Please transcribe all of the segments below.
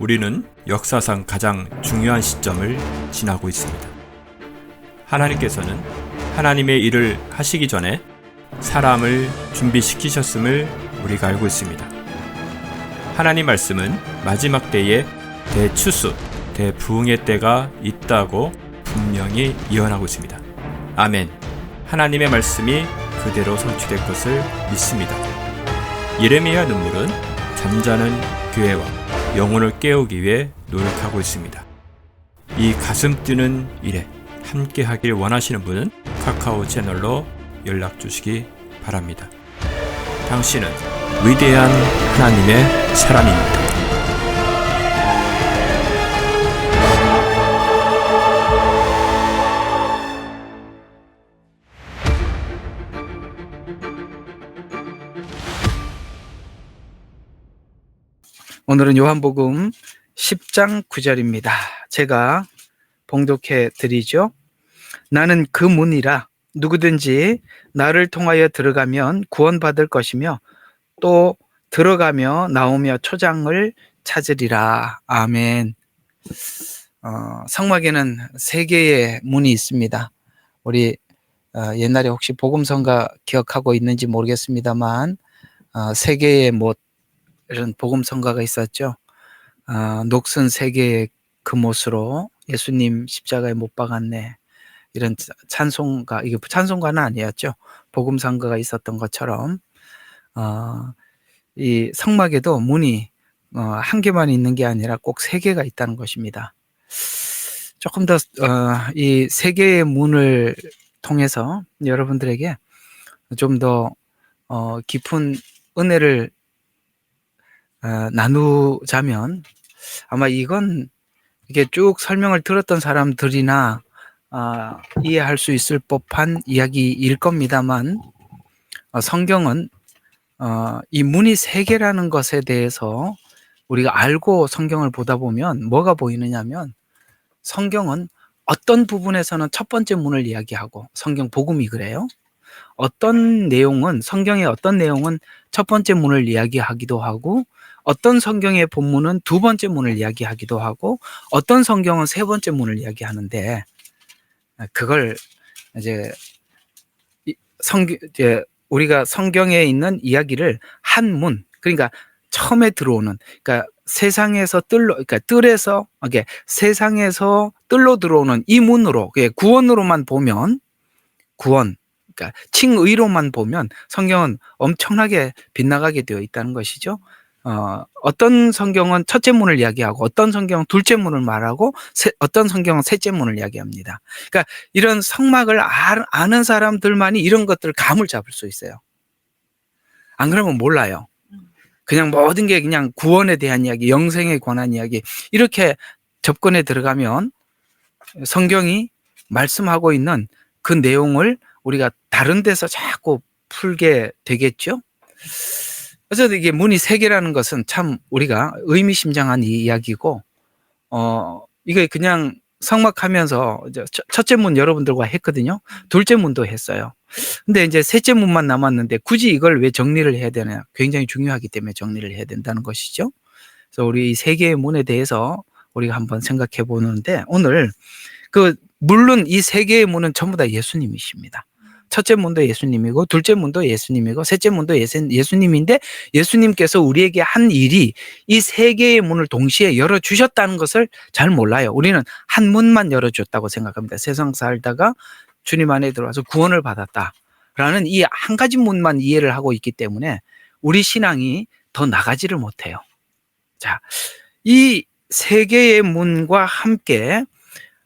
우리는 역사상 가장 중요한 시점을 지나고 있습니다. 하나님께서는 하나님의 일을 하시기 전에 사람을 준비시키셨음을 우리가 알고 있습니다. 하나님 말씀은 마지막 때에 대추수, 대부흥의 때가 있다고 분명히 예언하고 있습니다. 아멘. 하나님의 말씀이 그대로 성취될 것을 믿습니다. 예레미야 눈물은 잠자는 교회와 영혼을 깨우기 위해 노력하고 있습니다. 이 가슴 뛰는 일에 함께 하길 원하시는 분은 카카오 채널로 연락 주시기 바랍니다. 당신은 위대한 하나님의 사람입니다. 오늘은 요한복음 10장 9절입니다. 제가 봉독해 드리죠. 나는 그 문이라 누구든지 나를 통하여 들어가면 구원받을 것이며 또 들어가며 나오며 초장을 찾으리라. 아멘. 성막에는 3개의 문이 있습니다. 우리 옛날에 혹시 복음성가 기억하고 있는지 모르겠습니다만 3개의 이런 복음성가가 있었죠. 녹슨 3개의 금옷으로 예수님 십자가에 못 박았네. 이런 찬송가, 이게 찬송가는 아니었죠. 복음성가가 있었던 것처럼 이 성막에도 문이 한 개만 있는 게 아니라 꼭 3개가 있다는 것입니다. 조금 더 이 3개의 문을 통해서 여러분들에게 좀 더 깊은 은혜를 나누자면 아마 이게 쭉 설명을 들었던 사람들이나 이해할 수 있을 법한 이야기일 겁니다만 성경은 이 문이 3개라는 것에 대해서 우리가 알고 성경을 보다 보면 뭐가 보이느냐면 성경은 어떤 부분에서는 첫 번째 문을 이야기하고 성경 복음이 그래요. 성경의 어떤 내용은 첫 번째 문을 이야기하기도 하고 어떤 성경의 본문은 두 번째 문을 이야기하기도 하고 어떤 성경은 세 번째 문을 이야기하는데 그걸 이제 우리가 성경에 있는 이야기를 한 문, 그러니까 처음에 들어오는, 그러니까 세상에서 뜰로 들어오는 이 문으로, 구원으로만 보면 그러니까 칭의로만 보면 성경은 엄청나게 빗나가게 되어 있다는 것이죠. 어떤 성경은 첫째 문을 이야기하고 어떤 성경은 둘째 문을 말하고 어떤 성경은 셋째 문을 이야기합니다. 그러니까 이런 성막을 아는 사람들만이 이런 것들을 감을 잡을 수 있어요. 안 그러면 몰라요. 그냥 모든 게 그냥 구원에 대한 이야기, 영생에 관한 이야기 이렇게 접근에 들어가면 성경이 말씀하고 있는 그 내용을 우리가 다른 데서 자꾸 풀게 되겠죠. 그래서 이게 문이 3개라는 것은 참 우리가 의미심장한 이야기고 이게 그냥 성막하면서 첫째 문 여러분들과 했거든요. 둘째 문도 했어요. 근데 이제 셋째 문만 남았는데 굳이 이걸 왜 정리를 해야 되냐? 굉장히 중요하기 때문에 정리를 해야 된다는 것이죠. 그래서 우리 이 3개의 문에 대해서 우리가 한번 생각해 보는데 오늘 물론 이 3개의 문은 전부 다 예수님이십니다. 첫째 문도 예수님이고 둘째 문도 예수님이고 셋째 문도 예수님인데 예수님께서 우리에게 한 일이 이 3개의 문을 동시에 열어주셨다는 것을 잘 몰라요. 우리는 한 문만 열어줬다고 생각합니다. 세상 살다가 주님 안에 들어와서 구원을 받았다라는 이 한 가지 문만 이해를 하고 있기 때문에 우리 신앙이 더 나가지를 못해요. 자, 이 3개의 문과 함께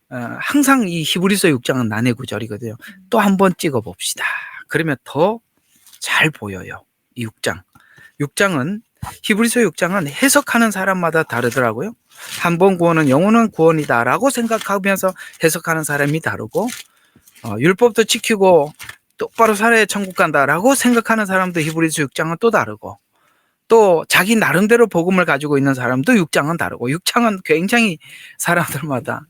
항상 이 히브리서 6장은 난해 구절이거든요. 또 한 번 찍어 봅시다. 그러면 더 잘 보여요. 이 6장은 히브리서 6장은 해석하는 사람마다 다르더라고요. 한 번 구원은 영원한 구원이다라고 생각하면서 해석하는 사람이 다르고 율법도 지키고 똑바로 살아야 천국 간다라고 생각하는 사람도 히브리서 6장은 또 다르고 또 자기 나름대로 복음을 가지고 있는 사람도 6장은 다르고 6장은 굉장히 사람들마다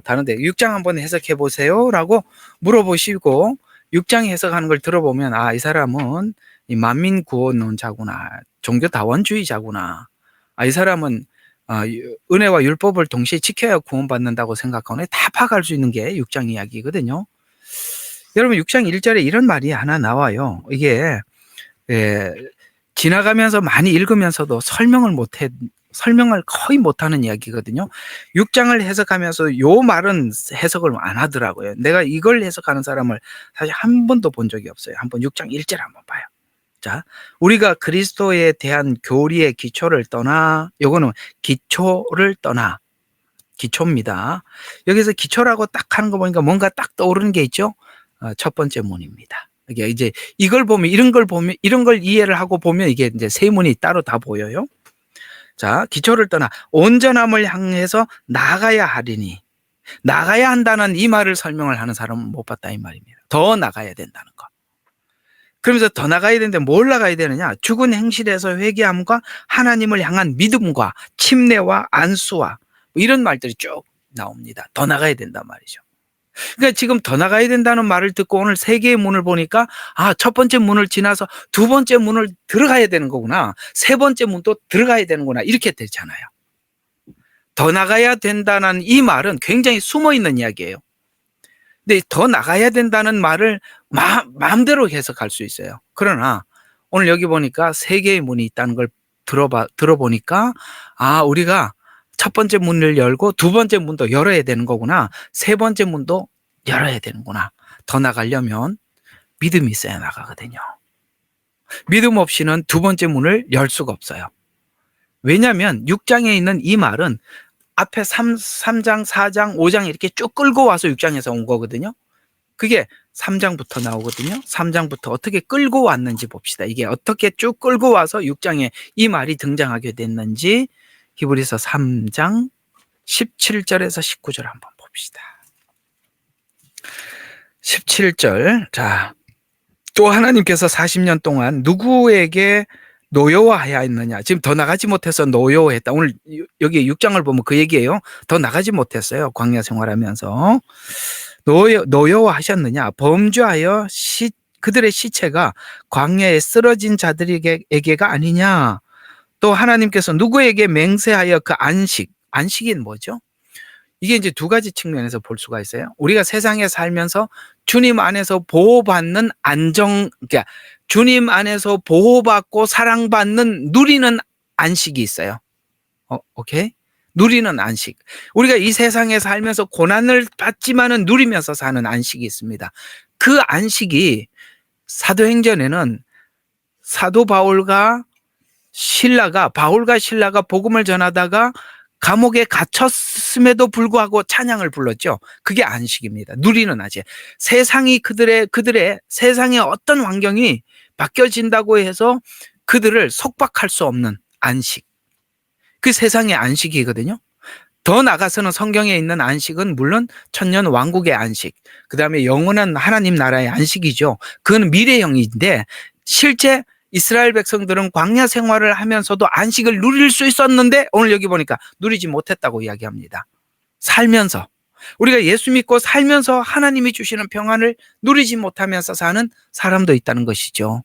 다른데 6장 한번 해석해 보세요 라고 물어보시고 6장 해석하는 걸 들어보면 이 사람은 이 만민 구원론자구나, 종교 다원주의자구나, 이 사람은 은혜와 율법을 동시에 지켜야 구원받는다고 생각하는 다 파악할 수 있는 게 6장 이야기거든요. 여러분 6장 1절에 이런 말이 하나 나와요. 이게 지나가면서 많이 읽으면서도 설명을 거의 못하는 이야기거든요. 6장을 해석하면서 요 말은 해석을 안 하더라고요. 내가 이걸 해석하는 사람을 사실 한 번도 본 적이 없어요. 한번 6장 1절 한번 봐요. 자, 우리가 그리스도에 대한 교리의 기초를 떠나, 요거는 기초를 떠나, 기초입니다. 여기서 기초라고 딱 하는 거 보니까 뭔가 딱 떠오르는 게 있죠? 첫 번째 문입니다. 이게 이제 이걸 보면, 이런 걸 이해를 하고 보면 이게 이제 세 문이 따로 다 보여요. 자, 기초를 떠나 온전함을 향해서 나가야 하리니, 나가야 한다는 이 말을 설명을 하는 사람은 못 봤다 이 말입니다. 더 나가야 된다는 거. 그러면서 더 나가야 되는데 뭘 나가야 되느냐? 죽은 행실에서 회개함과 하나님을 향한 믿음과 침례와 안수와 이런 말들이 쭉 나옵니다. 더 나가야 된단 말이죠. 그러니까 지금 더 나가야 된다는 말을 듣고 오늘 세 개의 문을 보니까 첫 번째 문을 지나서 두 번째 문을 들어가야 되는 거구나. 세 번째 문도 들어가야 되는구나. 이렇게 되잖아요. 더 나가야 된다는 이 말은 굉장히 숨어 있는 이야기예요. 근데 더 나가야 된다는 말을 마음대로 해석할 수 있어요. 그러나 오늘 여기 보니까 세 개의 문이 있다는 걸 들어보니까 우리가 첫 번째 문을 열고 두 번째 문도 열어야 되는 거구나. 세 번째 문도 열어야 되는구나. 더 나가려면 믿음이 있어야 나가거든요. 믿음 없이는 두 번째 문을 열 수가 없어요. 왜냐하면 6장에 있는 이 말은 앞에 3장, 4장, 5장 이렇게 쭉 끌고 와서 6장에서 온 거거든요. 그게 3장부터 나오거든요. 3장부터 어떻게 끌고 왔는지 봅시다. 이게 어떻게 쭉 끌고 와서 6장에 이 말이 등장하게 됐는지 히브리서 3장 17절에서 19절 한번 봅시다. 17절. 자, 또 하나님께서 40년 동안 누구에게 노여워하여 했느냐. 지금 더 나가지 못해서 노여워했다. 오늘 여기 6장을 보면 그 얘기예요. 더 나가지 못했어요. 광야 생활하면서. 노여워하셨느냐. 범죄하여 그들의 시체가 광야에 쓰러진 자들에게가 아니냐. 또 하나님께서 누구에게 맹세하여 그 안식이 뭐죠? 이게 이제 두 가지 측면에서 볼 수가 있어요. 우리가 세상에 살면서 주님 안에서 보호받는 그러니까 주님 안에서 보호받고 사랑받는 누리는 안식이 있어요. 오케이? 누리는 안식. 우리가 이 세상에 살면서 고난을 받지만은 누리면서 사는 안식이 있습니다. 그 안식이 사도행전에는 바울과 신라가 복음을 전하다가 감옥에 갇혔음에도 불구하고 찬양을 불렀죠. 그게 안식입니다. 누리는 안식. 세상이 그들의 세상의 어떤 환경이 바뀌어진다고 해서 그들을 속박할 수 없는 안식. 그 세상의 안식이거든요. 더 나가서는 성경에 있는 안식은 물론 천년 왕국의 안식, 그 다음에 영원한 하나님 나라의 안식이죠. 그건 미래형인데 실제 이스라엘 백성들은 광야 생활을 하면서도 안식을 누릴 수 있었는데 오늘 여기 보니까 누리지 못했다고 이야기합니다. 살면서 우리가 예수 믿고 살면서 하나님이 주시는 평안을 누리지 못하면서 사는 사람도 있다는 것이죠.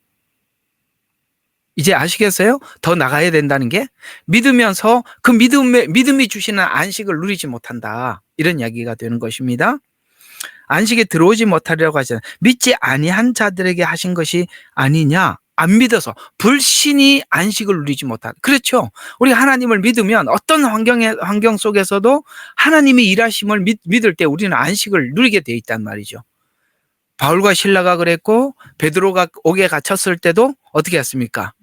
이제 아시겠어요? 더 나가야 된다는 게 믿으면서 그 믿음이 주시는 안식을 누리지 못한다. 이런 이야기가 되는 것입니다. 안식에 들어오지 못하리라고 하잖아요. 믿지 아니한 자들에게 하신 것이 아니냐? 안 믿어서 불신이 안식을 누리지 못한다. 그렇죠. 우리 하나님을 믿으면 어떤 환경 속에서도 하나님이 일하심을 믿을 때 우리는 안식을 누리게 돼 있단 말이죠. 바울과 신라가 그랬고 베드로가 옥에 갇혔을 때도 어떻게 했습니까?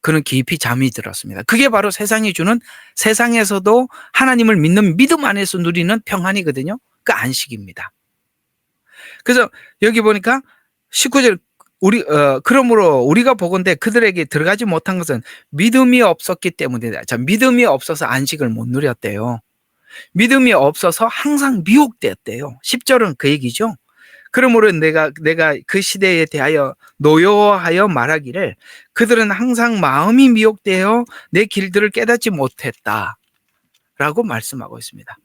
그는 깊이 잠이 들었습니다. 그게 바로 세상에서도 하나님을 믿는 믿음 안에서 누리는 평안이거든요. 그 안식입니다. 그래서 여기 보니까 19절 그러므로 우리가 보건대 그들에게 들어가지 못한 것은 믿음이 없었기 때문이다. 자, 믿음이 없어서 안식을 못 누렸대요. 믿음이 없어서 항상 미혹되었대요. 10절은 그 얘기죠. 그러므로 내가 그 시대에 대하여 노여워하여 말하기를 그들은 항상 마음이 미혹되어 내 길들을 깨닫지 못했다 라고 말씀하고 있습니다.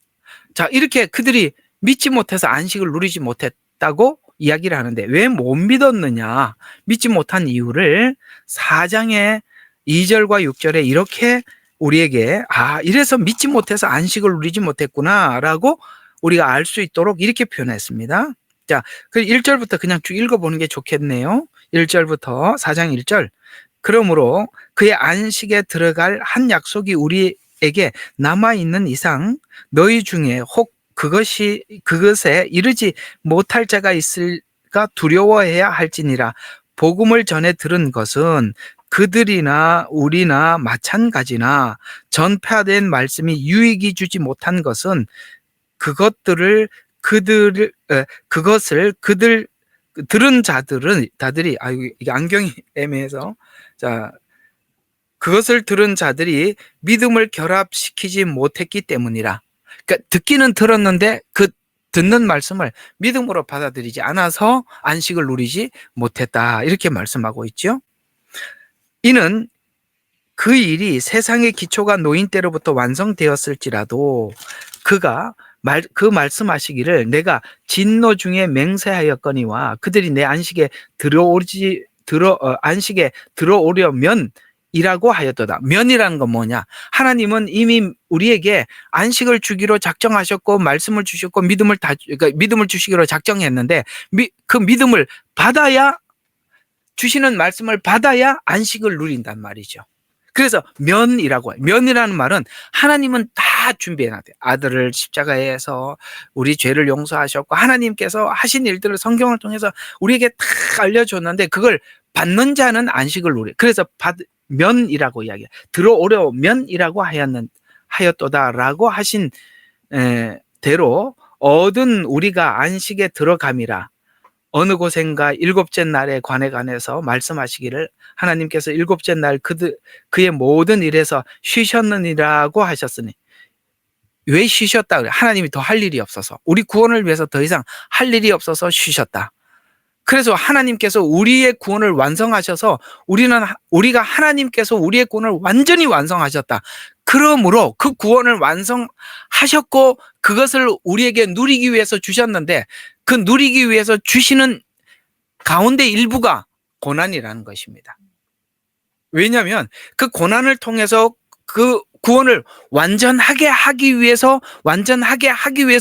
자, 이렇게 그들이 믿지 못해서 안식을 누리지 못했다고 이야기를 하는데 왜 못 믿었느냐, 믿지 못한 이유를 4장의 2절과 6절에 이렇게 우리에게 이래서 믿지 못해서 안식을 누리지 못했구나라고 우리가 알 수 있도록 이렇게 표현했습니다. 자, 그 1절부터 그냥 쭉 읽어보는 게 좋겠네요. 1절부터 4장 1절. 그러므로 그의 안식에 들어갈 한 약속이 우리에게 남아있는 이상 너희 중에 혹 그것에 이르지 못할 자가 있을까 두려워해야 할지니라. 복음을 전해 들은 것은 그들이나 우리나 마찬가지나 전파된 말씀이 유익이 주지 못한 것은 그것을 들은 자들이 이게 안경이 애매해서 자 그것을 들은 자들이 믿음을 결합시키지 못했기 때문이라. 그러니까 듣기는 들었는데 그 듣는 말씀을 믿음으로 받아들이지 않아서 안식을 누리지 못했다. 이렇게 말씀하고 있죠. 이는 그 일이 세상의 기초가 놓인 때로부터 완성되었을지라도 그가 말씀하시기를 내가 진노 중에 맹세하였거니와 그들이 내 안식에 안식에 들어오려면 이라고 하였도다. 면이라는 건 뭐냐? 하나님은 이미 우리에게 안식을 주기로 작정하셨고 말씀을 주셨고 그러니까 믿음을 주시기로 작정했는데 그 믿음을 받아야 주시는 말씀을 받아야 안식을 누린단 말이죠. 그래서 면이라고 해요. 면이라는 말은 하나님은 다 준비해놨대요. 아들을 십자가에서 우리 죄를 용서하셨고 하나님께서 하신 일들을 성경을 통해서 우리에게 다 알려줬는데 그걸 받는 자는 안식을 누려. 그래서 면이라고 이야기해요. 들어오려면이라고 하였도다라고 하신 대로 얻은 우리가 안식에 들어감이라. 어느 곳엔가 일곱째 날에 관해서 말씀하시기를 하나님께서 일곱째 날 그의 모든 일에서 쉬셨느니라고 하셨으니 왜 쉬셨다 그래? 하나님이 더 할 일이 없어서 우리 구원을 위해서 더 이상 할 일이 없어서 쉬셨다. 그래서 하나님께서 우리의 구원을 완성하셔서 우리가 하나님께서 우리의 구원을 완전히 완성하셨다. 그러므로 그 구원을 완성하셨고 그것을 우리에게 누리기 위해서 주셨는데 그 누리기 위해서 주시는 가운데 일부가 고난이라는 것입니다. 왜냐하면 그 고난을 통해서 그 구원을 완전하게 하기 위해서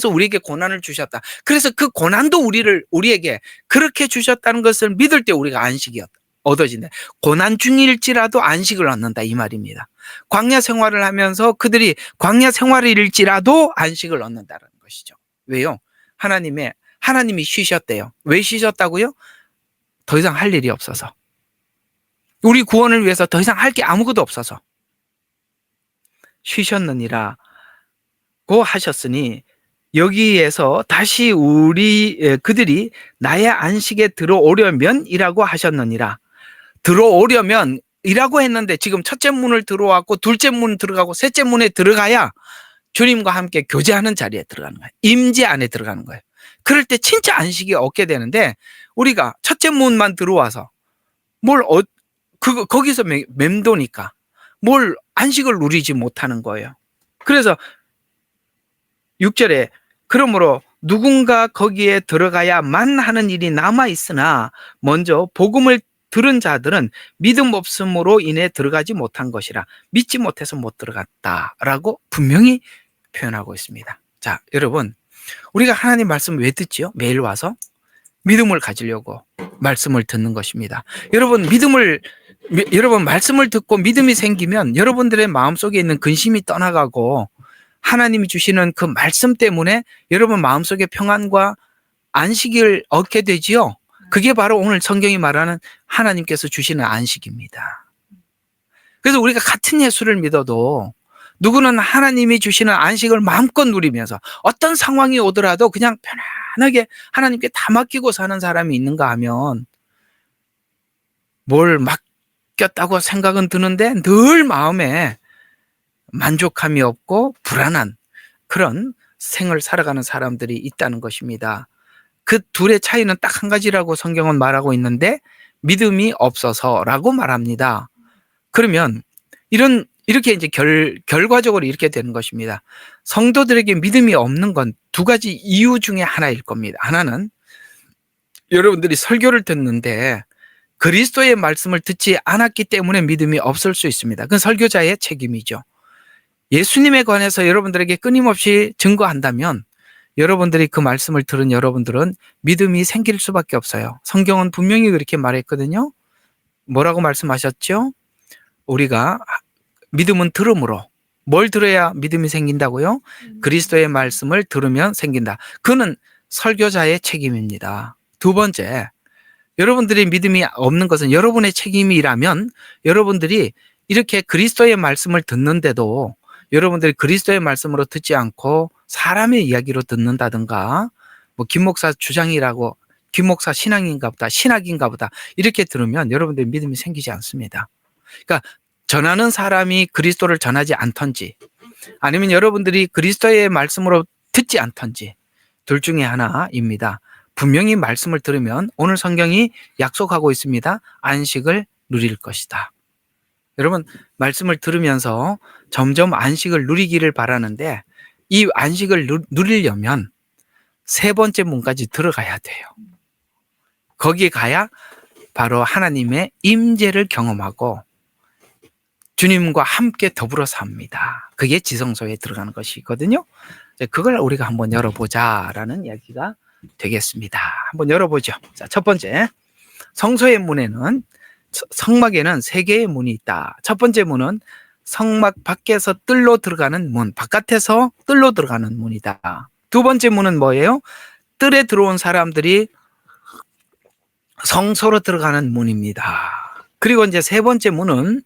우리에게 고난을 주셨다. 그래서 그 고난도 우리에게 그렇게 주셨다는 것을 믿을 때 우리가 안식이 얻어진다. 고난 중일지라도 안식을 얻는다 이 말입니다. 광야 생활을 하면서 그들이 광야 생활일지라도 안식을 얻는다는 것이죠. 왜요? 하나님이 쉬셨대요. 왜 쉬셨다고요? 더 이상 할 일이 없어서. 우리 구원을 위해서 더 이상 할 게 아무것도 없어서. 쉬셨느니라고 하셨으니 여기에서 다시 그들이 나의 안식에 들어오려면이라고 하셨느니라. 들어오려면이라고 했는데 지금 첫째 문을 들어왔고 둘째 문 들어가고 셋째 문에 들어가야 주님과 함께 교제하는 자리에 들어가는 거예요. 임재 안에 들어가는 거예요. 그럴 때 진짜 안식이 얻게 되는데 우리가 첫째 문만 들어와서 거기서 맴도니까 뭘 안식을 누리지 못하는 거예요. 그래서 6절에 그러므로 누군가 거기에 들어가야만 하는 일이 남아있으나 먼저 복음을 들은 자들은 믿음 없음으로 인해 들어가지 못한 것이라 믿지 못해서 못 들어갔다라고 분명히 표현하고 있습니다. 자, 여러분 우리가 하나님 말씀 왜 듣지요? 매일 와서 믿음을 가지려고 말씀을 듣는 것입니다. 여러분 말씀을 듣고 믿음이 생기면 여러분들의 마음속에 있는 근심이 떠나가고 하나님이 주시는 그 말씀 때문에 여러분 마음속에 평안과 안식을 얻게 되지요. 그게 바로 오늘 성경이 말하는 하나님께서 주시는 안식입니다. 그래서 우리가 같은 예수를 믿어도 누구는 하나님이 주시는 안식을 마음껏 누리면서 어떤 상황이 오더라도 그냥 편안하게 하나님께 다 맡기고 사는 사람이 있는가 하면 뭘 맡겼다고 생각은 드는데 늘 마음에 만족함이 없고 불안한 그런 생을 살아가는 사람들이 있다는 것입니다. 그 둘의 차이는 딱 한 가지라고 성경은 말하고 있는데 믿음이 없어서라고 말합니다. 그러면 이렇게 이제 결과적으로 이렇게 되는 것입니다. 성도들에게 믿음이 없는 건 두 가지 이유 중에 하나일 겁니다. 하나는 여러분들이 설교를 듣는데 그리스도의 말씀을 듣지 않았기 때문에 믿음이 없을 수 있습니다. 그건 설교자의 책임이죠. 예수님에 관해서 여러분들에게 끊임없이 증거한다면 여러분들이 그 말씀을 들은 여러분들은 믿음이 생길 수밖에 없어요. 성경은 분명히 그렇게 말했거든요. 뭐라고 말씀하셨죠? 우리가 믿음은 들음으로. 뭘 들어야 믿음이 생긴다고요? 그리스도의 말씀을 들으면 생긴다. 그는 설교자의 책임입니다. 두 번째, 여러분들이 믿음이 없는 것은 여러분의 책임이라면 여러분들이 이렇게 그리스도의 말씀을 듣는데도 여러분들이 그리스도의 말씀으로 듣지 않고 사람의 이야기로 듣는다든가 뭐 김목사 주장이라고 김목사 신앙인가 보다 신학인가 보다 이렇게 들으면 여러분들 믿음이 생기지 않습니다. 그러니까 전하는 사람이 그리스도를 전하지 않던지 아니면 여러분들이 그리스도의 말씀으로 듣지 않던지 둘 중에 하나입니다. 분명히 말씀을 들으면 오늘 성경이 약속하고 있습니다. 안식을 누릴 것이다. 여러분 말씀을 들으면서 점점 안식을 누리기를 바라는데 이 안식을 누리려면 세 번째 문까지 들어가야 돼요. 거기에 가야 바로 하나님의 임재를 경험하고 주님과 함께 더불어 삽니다. 그게 지성소에 들어가는 것이거든요. 그걸 우리가 한번 열어보자라는 이야기가 되겠습니다. 한번 열어보죠. 자, 첫 번째, 성소의 문에는 성막에는 세 개의 문이 있다. 첫 번째 문은 성막 밖에서 뜰로 들어가는 문, 바깥에서 뜰로 들어가는 문이다. 두 번째 문은 뭐예요? 뜰에 들어온 사람들이 성소로 들어가는 문입니다. 그리고 이제 세 번째 문은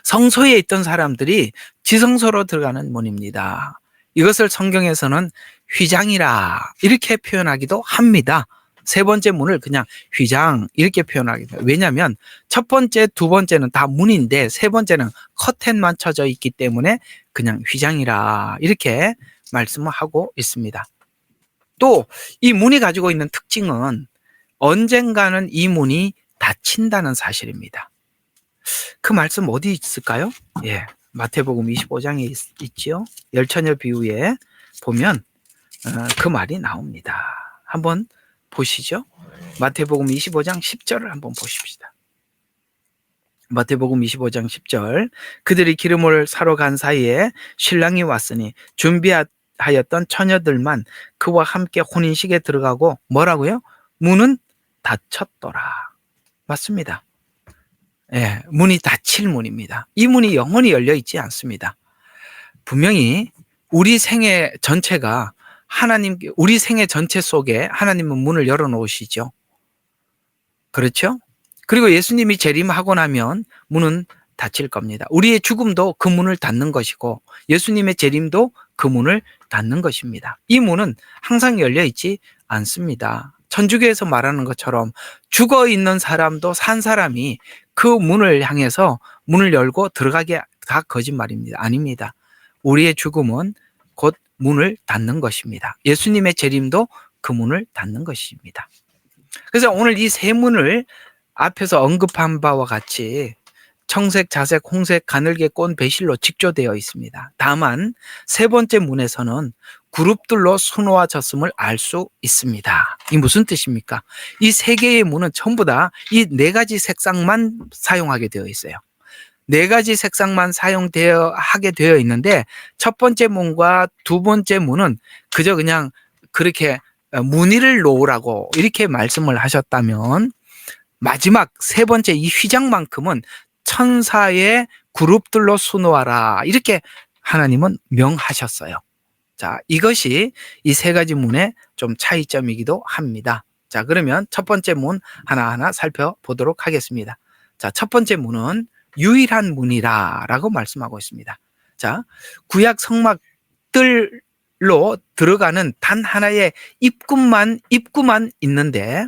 성소에 있던 사람들이 지성소로 들어가는 문입니다. 이것을 성경에서는 휘장이라 이렇게 표현하기도 합니다. 세 번째 문을 그냥 휘장 이렇게 표현하기도 해요. 왜냐하면 첫 번째, 두 번째는 다 문인데 세 번째는 커튼만 쳐져 있기 때문에 그냥 휘장이라 이렇게 말씀을 하고 있습니다. 또 이 문이 가지고 있는 특징은 언젠가는 이 문이 닫힌다는 사실입니다. 그 말씀 어디 있을까요? 예, 마태복음 25장에 있지요. 열처녀 비유에 보면 그 말이 나옵니다. 한번 보시죠. 마태복음 25장 10절을 한번 보십시다. 마태복음 25장 10절 그들이 기름을 사러 간 사이에 신랑이 왔으니 준비하였던 처녀들만 그와 함께 혼인식에 들어가고 뭐라고요? 문은 닫혔더라. 맞습니다. 예, 문이 닫힐 문입니다. 이 문이 영원히 열려 있지 않습니다. 분명히 우리 생애 전체가 우리 생애 전체 속에 하나님은 문을 열어놓으시죠. 그렇죠? 그리고 예수님이 재림하고 나면 문은 닫힐 겁니다. 우리의 죽음도 그 문을 닫는 것이고 예수님의 재림도 그 문을 닫는 것입니다. 이 문은 항상 열려 있지 않습니다. 천주교에서 말하는 것처럼 죽어 있는 사람도 산 사람이 그 문을 향해서 문을 열고 들어가게 다 거짓말입니다. 아닙니다. 우리의 죽음은 곧 문을 닫는 것입니다. 예수님의 재림도 그 문을 닫는 것입니다. 그래서 오늘 이 세 문을 앞에서 언급한 바와 같이 청색, 자색, 홍색, 가늘게 꼰 배실로 직조되어 있습니다. 다만 세 번째 문에서는 그룹들로 수놓아졌음을 알 수 있습니다. 이 무슨 뜻입니까? 이 세 개의 문은 전부 다 이 네 가지 색상만 사용하게 되어 있어요. 네 가지 색상만 하게 되어 있는데 첫 번째 문과 두 번째 문은 그저 그냥 그렇게 무늬를 놓으라고 이렇게 말씀을 하셨다면 마지막 세 번째 이 휘장만큼은 천사의 그룹들로 수놓아라 이렇게 하나님은 명하셨어요. 자, 이것이 이 세 가지 문의 좀 차이점이기도 합니다. 자, 그러면 첫 번째 문 하나하나 살펴보도록 하겠습니다. 자, 첫 번째 문은 유일한 문이라고 말씀하고 있습니다. 자, 구약 성막 뜰로 들어가는 단 하나의 입구만 있는데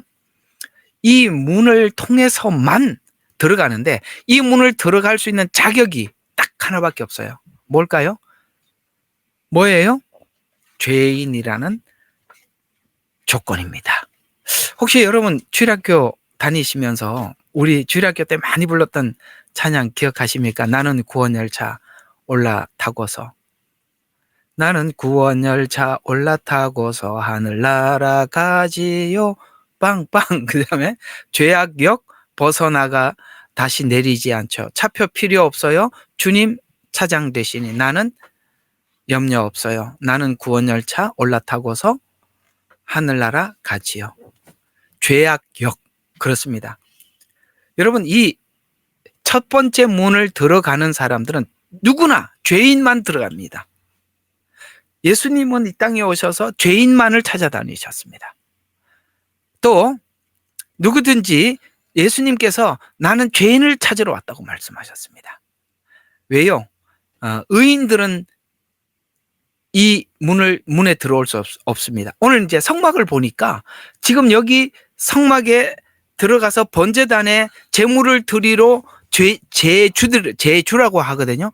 이 문을 통해서만 들어가는데 이 문을 들어갈 수 있는 자격이 딱 하나밖에 없어요. 뭘까요? 뭐예요? 죄인이라는 조건입니다. 혹시 여러분 주일학교 다니시면서 우리 주일학교 때 많이 불렀던 찬양 기억하십니까? 나는 구원열차 올라타고서 나는 구원열차 올라타고서 하늘 날아가지요 빵빵 그 다음에 죄악역 벗어나가 다시 내리지 않죠. 차표 필요 없어요. 주님 차장 되시니 나는 염려 없어요. 나는 구원열차 올라타고서 하늘나라 가지요. 죄악역. 그렇습니다. 여러분, 이 첫 번째 문을 들어가는 사람들은 누구나 죄인만 들어갑니다. 예수님은 이 땅에 오셔서 죄인만을 찾아다니셨습니다. 또 누구든지 예수님께서 나는 죄인을 찾으러 왔다고 말씀하셨습니다. 왜요? 의인들은 이 문에 들어올 수 없습니다. 오늘 이제 성막을 보니까 지금 여기 성막에 들어가서 번제단에 제물을 드리러 제주라고 하거든요.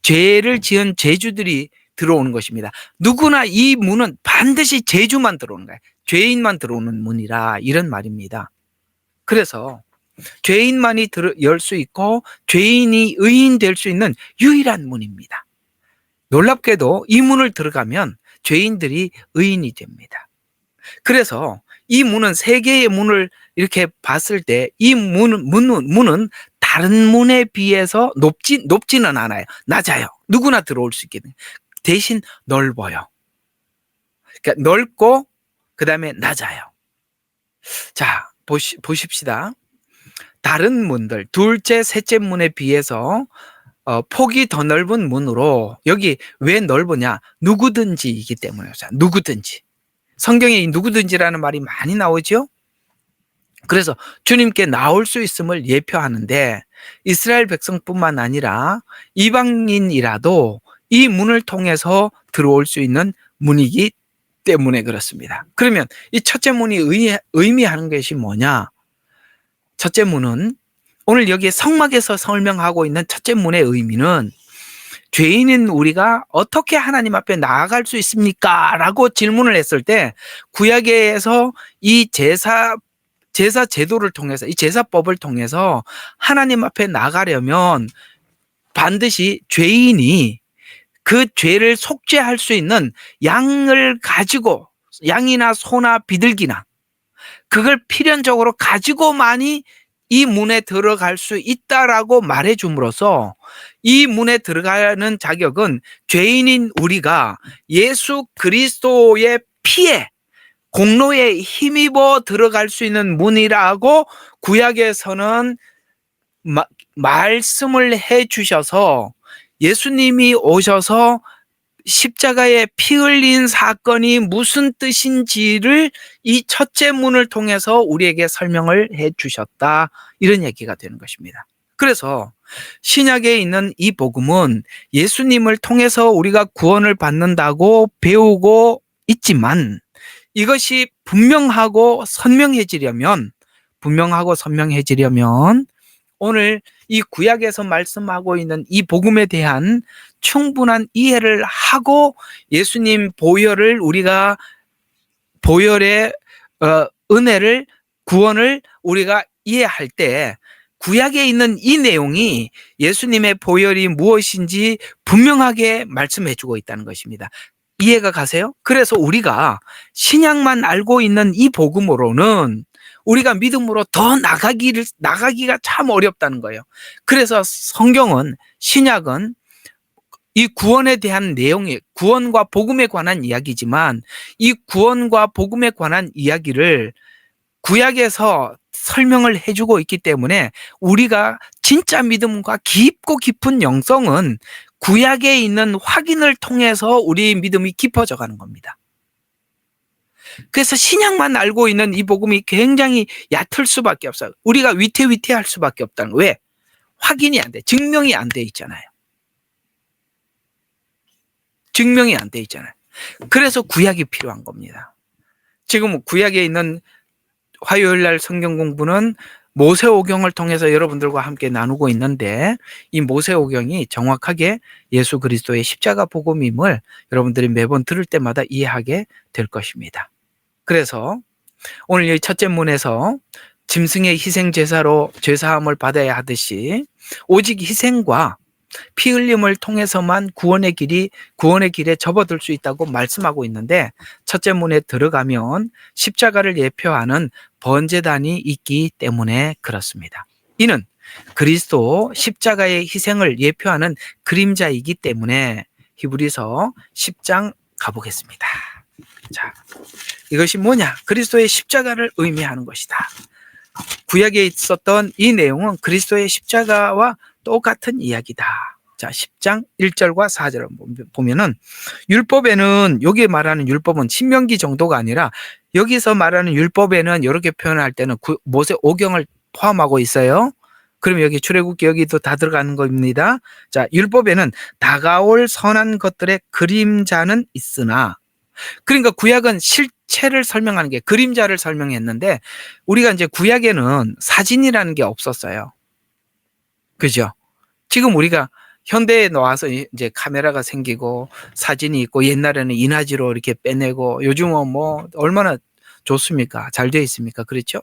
죄를 지은 제주들이 들어오는 것입니다. 누구나 이 문은 반드시 제주만 들어오는 거예요. 죄인만 들어오는 문이라 이런 말입니다. 그래서 죄인만이 열 수 있고 죄인이 의인 될 수 있는 유일한 문입니다. 놀랍게도 이 문을 들어가면 죄인들이 의인이 됩니다. 그래서 이 문은 세 개의 문을 이렇게 봤을 때 이 문은 다른 문에 비해서 높지는 않아요. 낮아요. 누구나 들어올 수 있게 돼요. 대신 넓어요. 그러니까 넓고 그다음에 낮아요. 자, 보십시다. 다른 문들, 둘째, 셋째 문에 비해서 폭이 더 넓은 문으로, 여기 왜 넓으냐? 누구든지이기 때문에. 누구든지. 성경에 이 누구든지라는 말이 많이 나오죠? 그래서 주님께 나올 수 있음을 예표하는데 이스라엘 백성뿐만 아니라 이방인이라도 이 문을 통해서 들어올 수 있는 문이기 때문에 그렇습니다. 그러면 이 첫째 문이 의미하는 것이 뭐냐? 첫째 문은 오늘 여기에 성막에서 설명하고 있는 첫째 문의 의미는 죄인인 우리가 어떻게 하나님 앞에 나아갈 수 있습니까? 라고 질문을 했을 때 구약에서 이 제사 제도를 통해서, 이 제사법을 통해서 하나님 앞에 나가려면 반드시 죄인이 그 죄를 속죄할 수 있는 양을 가지고, 양이나 소나 비둘기나 그걸 필연적으로 가지고만이 이 문에 들어갈 수 있다라고 말해 줌으로써 이 문에 들어가는 자격은 죄인인 우리가 예수 그리스도의 피에 공로에 힘입어 들어갈 수 있는 문이라고 구약에서는 말씀을 해 주셔서 예수님이 오셔서 십자가에 피 흘린 사건이 무슨 뜻인지를 이 첫째 문을 통해서 우리에게 설명을 해 주셨다. 이런 얘기가 되는 것입니다. 그래서 신약에 있는 이 복음은 예수님을 통해서 우리가 구원을 받는다고 배우고 있지만 이것이 분명하고 선명해지려면 오늘 이 구약에서 말씀하고 있는 이 복음에 대한 충분한 이해를 하고 예수님 보혈의 은혜를, 구원을 우리가 이해할 때 구약에 있는 이 내용이 예수님의 보혈이 무엇인지 분명하게 말씀해 주고 있다는 것입니다. 이해가 가세요? 그래서 우리가 신약만 알고 있는 이 복음으로는 우리가 믿음으로 더 나가기가 참 어렵다는 거예요. 그래서 성경은, 신약은 이 구원에 대한 내용이 구원과 복음에 관한 이야기지만 이 구원과 복음에 관한 이야기를 구약에서 설명을 해주고 있기 때문에 우리가 진짜 믿음과 깊고 깊은 영성은 구약에 있는 확인을 통해서 우리의 믿음이 깊어져 가는 겁니다. 그래서 신약만 알고 있는 이 복음이 굉장히 얕을 수밖에 없어요. 우리가 위태위태할 수밖에 없다는 거예요. 왜? 확인이 안 돼. 증명이 안 돼 있잖아요. 증명이 안 돼 있잖아요. 그래서 구약이 필요한 겁니다. 지금 구약에 있는 화요일 날 성경 공부는 모세오경을 통해서 여러분들과 함께 나누고 있는데 이 모세오경이 정확하게 예수 그리스도의 십자가 복음임을 여러분들이 매번 들을 때마다 이해하게 될 것입니다. 그래서 오늘 이 첫째 문에서 짐승의 희생 제사로 죄사함을 받아야 하듯이 오직 희생과 피 흘림을 통해서만 구원의 길에 접어들 수 있다고 말씀하고 있는데 첫째 문에 들어가면 십자가를 예표하는 번제단이 있기 때문에 그렇습니다. 이는 그리스도 십자가의 희생을 예표하는 그림자이기 때문에 히브리서 10장 가보겠습니다. 자, 이것이 뭐냐? 그리스도의 십자가를 의미하는 것이다. 구약에 있었던 이 내용은 그리스도의 십자가와 똑같은 이야기다. 자, 10장 1절과 4절을 보면은 율법에는, 여기 말하는 율법은 신명기 정도가 아니라 여기서 말하는 율법에는 이렇게 표현할 때는 모세 오경을 포함하고 있어요. 그럼 여기 출애굽기 여기도 다 들어가는 겁니다. 자, 율법에는 다가올 선한 것들의 그림자는 있으나, 그러니까 구약은 실체를 설명하는 게 그림자를 설명했는데 우리가 이제 구약에는 사진이라는 게 없었어요. 그죠? 지금 우리가 현대에 나와서 이제 카메라가 생기고 사진이 있고 옛날에는 인화지로 이렇게 빼내고 요즘은 뭐 얼마나 좋습니까? 잘 되어 있습니까? 그렇죠?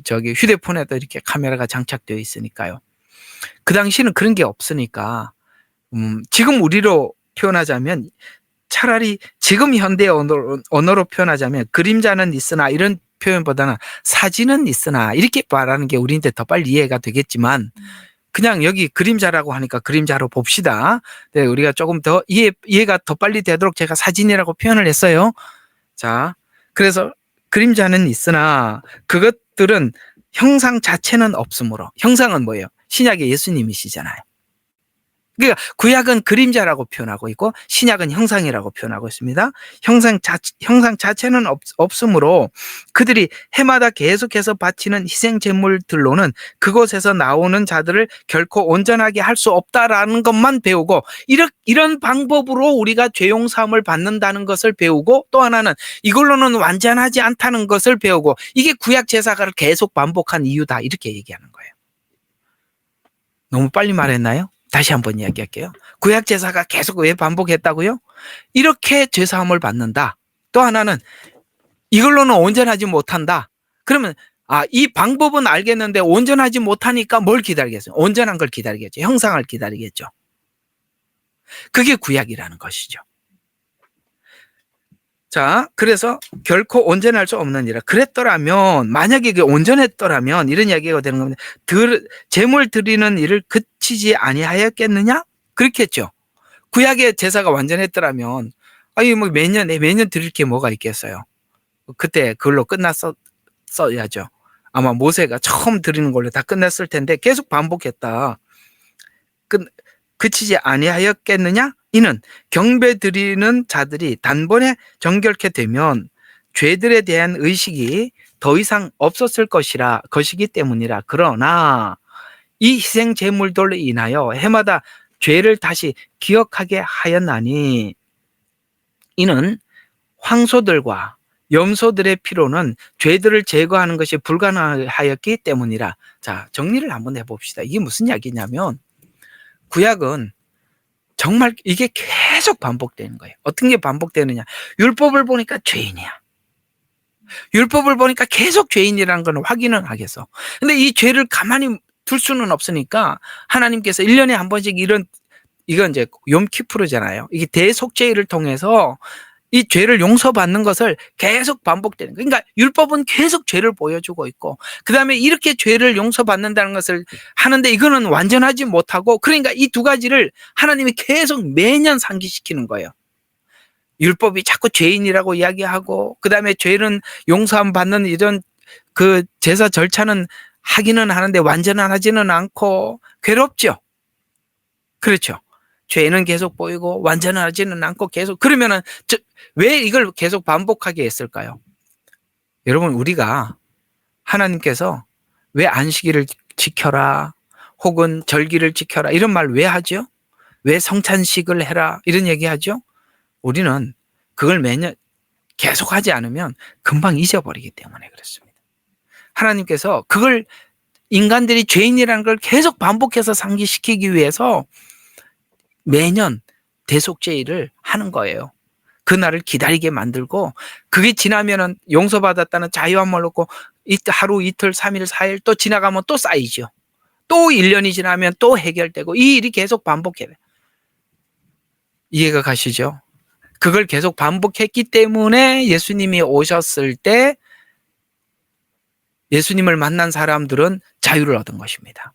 저기 휴대폰에도 이렇게 카메라가 장착되어 있으니까요. 그 당시는 그런 게 없으니까 지금 우리로 표현하자면 차라리 지금 현대 언어로 표현하자면 그림자는 있으나 이런 표현보다는 사진은 있으나 이렇게 말하는 게 우리한테 더 빨리 이해가 되겠지만 그냥 여기 그림자라고 하니까 그림자로 봅시다. 네, 우리가 조금 더 이해가 더 빨리 되도록 제가 사진이라고 표현을 했어요. 자, 그래서 그림자는 있으나 그것들은 형상 자체는 없으므로, 형상은 뭐예요? 신약의 예수님이시잖아요. 그러니까 구약은 그림자라고 표현하고 있고 신약은 형상이라고 표현하고 있습니다. 형상 자체는 없으므로 그들이 해마다 계속해서 바치는 희생 제물들로는 그곳에서 나오는 자들을 결코 온전하게 할 수 없다라는 것만 배우고, 이런 방법으로 우리가 죄 용서함을 받는다는 것을 배우고, 또 하나는 이걸로는 완전하지 않다는 것을 배우고, 이게 구약 제사를 계속 반복한 이유다, 이렇게 얘기하는 거예요. 너무 빨리 말했나요? 다시 한번 이야기할게요. 구약 제사가 계속 왜 반복했다고요? 이렇게 죄사함을 받는다. 또 하나는 이걸로는 온전하지 못한다. 그러면 이 방법은 알겠는데 온전하지 못하니까 뭘 기다리겠어요? 온전한 걸 기다리겠죠. 형상을 기다리겠죠. 그게 구약이라는 것이죠. 자, 그래서 결코 온전할 수 없느니라. 그랬더라면, 만약에 이게 온전했더라면 이런 이야기가 되는 겁니다. 제물 드리는 일을 그치지 아니하였겠느냐? 그렇겠죠. 구약의 제사가 완전했더라면 뭐 매년 드릴 게 뭐가 있겠어요. 그때 그걸로 끝났어야죠. 아마 모세가 처음 드리는 걸로 다 끝났을 텐데 계속 반복했다. 그치지 아니하였겠느냐? 이는 경배 드리는 자들이 단번에 정결케 되면 죄들에 대한 의식이 더 이상 없었을 것이기 때문이라. 그러나 이 희생 제물들로 인하여 해마다 죄를 다시 기억하게 하였나니 이는 황소들과 염소들의 피로는 죄들을 제거하는 것이 불가능하였기 때문이라. 자, 정리를 한번 해봅시다. 이게 무슨 이야기냐면 구약은 정말 이게 계속 반복되는 거예요. 어떤 게 반복되느냐? 율법을 보니까 죄인이야. 율법을 보니까 계속 죄인이라는 건 확인은 하겠어. 근데 이 죄를 가만히 둘 수는 없으니까 하나님께서 1년에 한 번씩 이건 이제 욤키푸르잖아요. 이게 대속죄를 통해서 이 죄를 용서받는 것을 계속 반복되는 거예요. 그러니까 율법은 계속 죄를 보여주고 있고, 그 다음에 이렇게 죄를 용서받는다는 것을 하는데 이거는 완전하지 못하고, 그러니까 이 두 가지를 하나님이 계속 매년 상기시키는 거예요. 율법이 자꾸 죄인이라고 이야기하고, 그 다음에 죄는 용서함 받는 이런 그 제사 절차는 하기는 하는데 완전한 하지는 않고 괴롭죠. 그렇죠. 죄는 계속 보이고 완전하지는 않고 계속. 그러면은 왜 이걸 계속 반복하게 했을까요? 여러분, 우리가 하나님께서 왜 안식일을 지켜라 혹은 절기를 지켜라 이런 말 왜 하죠? 왜 성찬식을 해라 이런 얘기 하죠? 우리는 그걸 매년 계속 하지 않으면 금방 잊어버리기 때문에 그렇습니다. 하나님께서 그걸 인간들이 죄인이라는 걸 계속 반복해서 상기시키기 위해서 매년 대속죄일을 하는 거예요. 그날을 기다리게 만들고, 그게 지나면은 용서받았다는 자유함을 얻고 하루 이틀 3일 4일 또 지나가면 또 쌓이죠. 또 1년이 지나면 또 해결되고 이 일이 계속 반복해요. 이해가 가시죠? 그걸 계속 반복했기 때문에 예수님이 오셨을 때 예수님을 만난 사람들은 자유를 얻은 것입니다.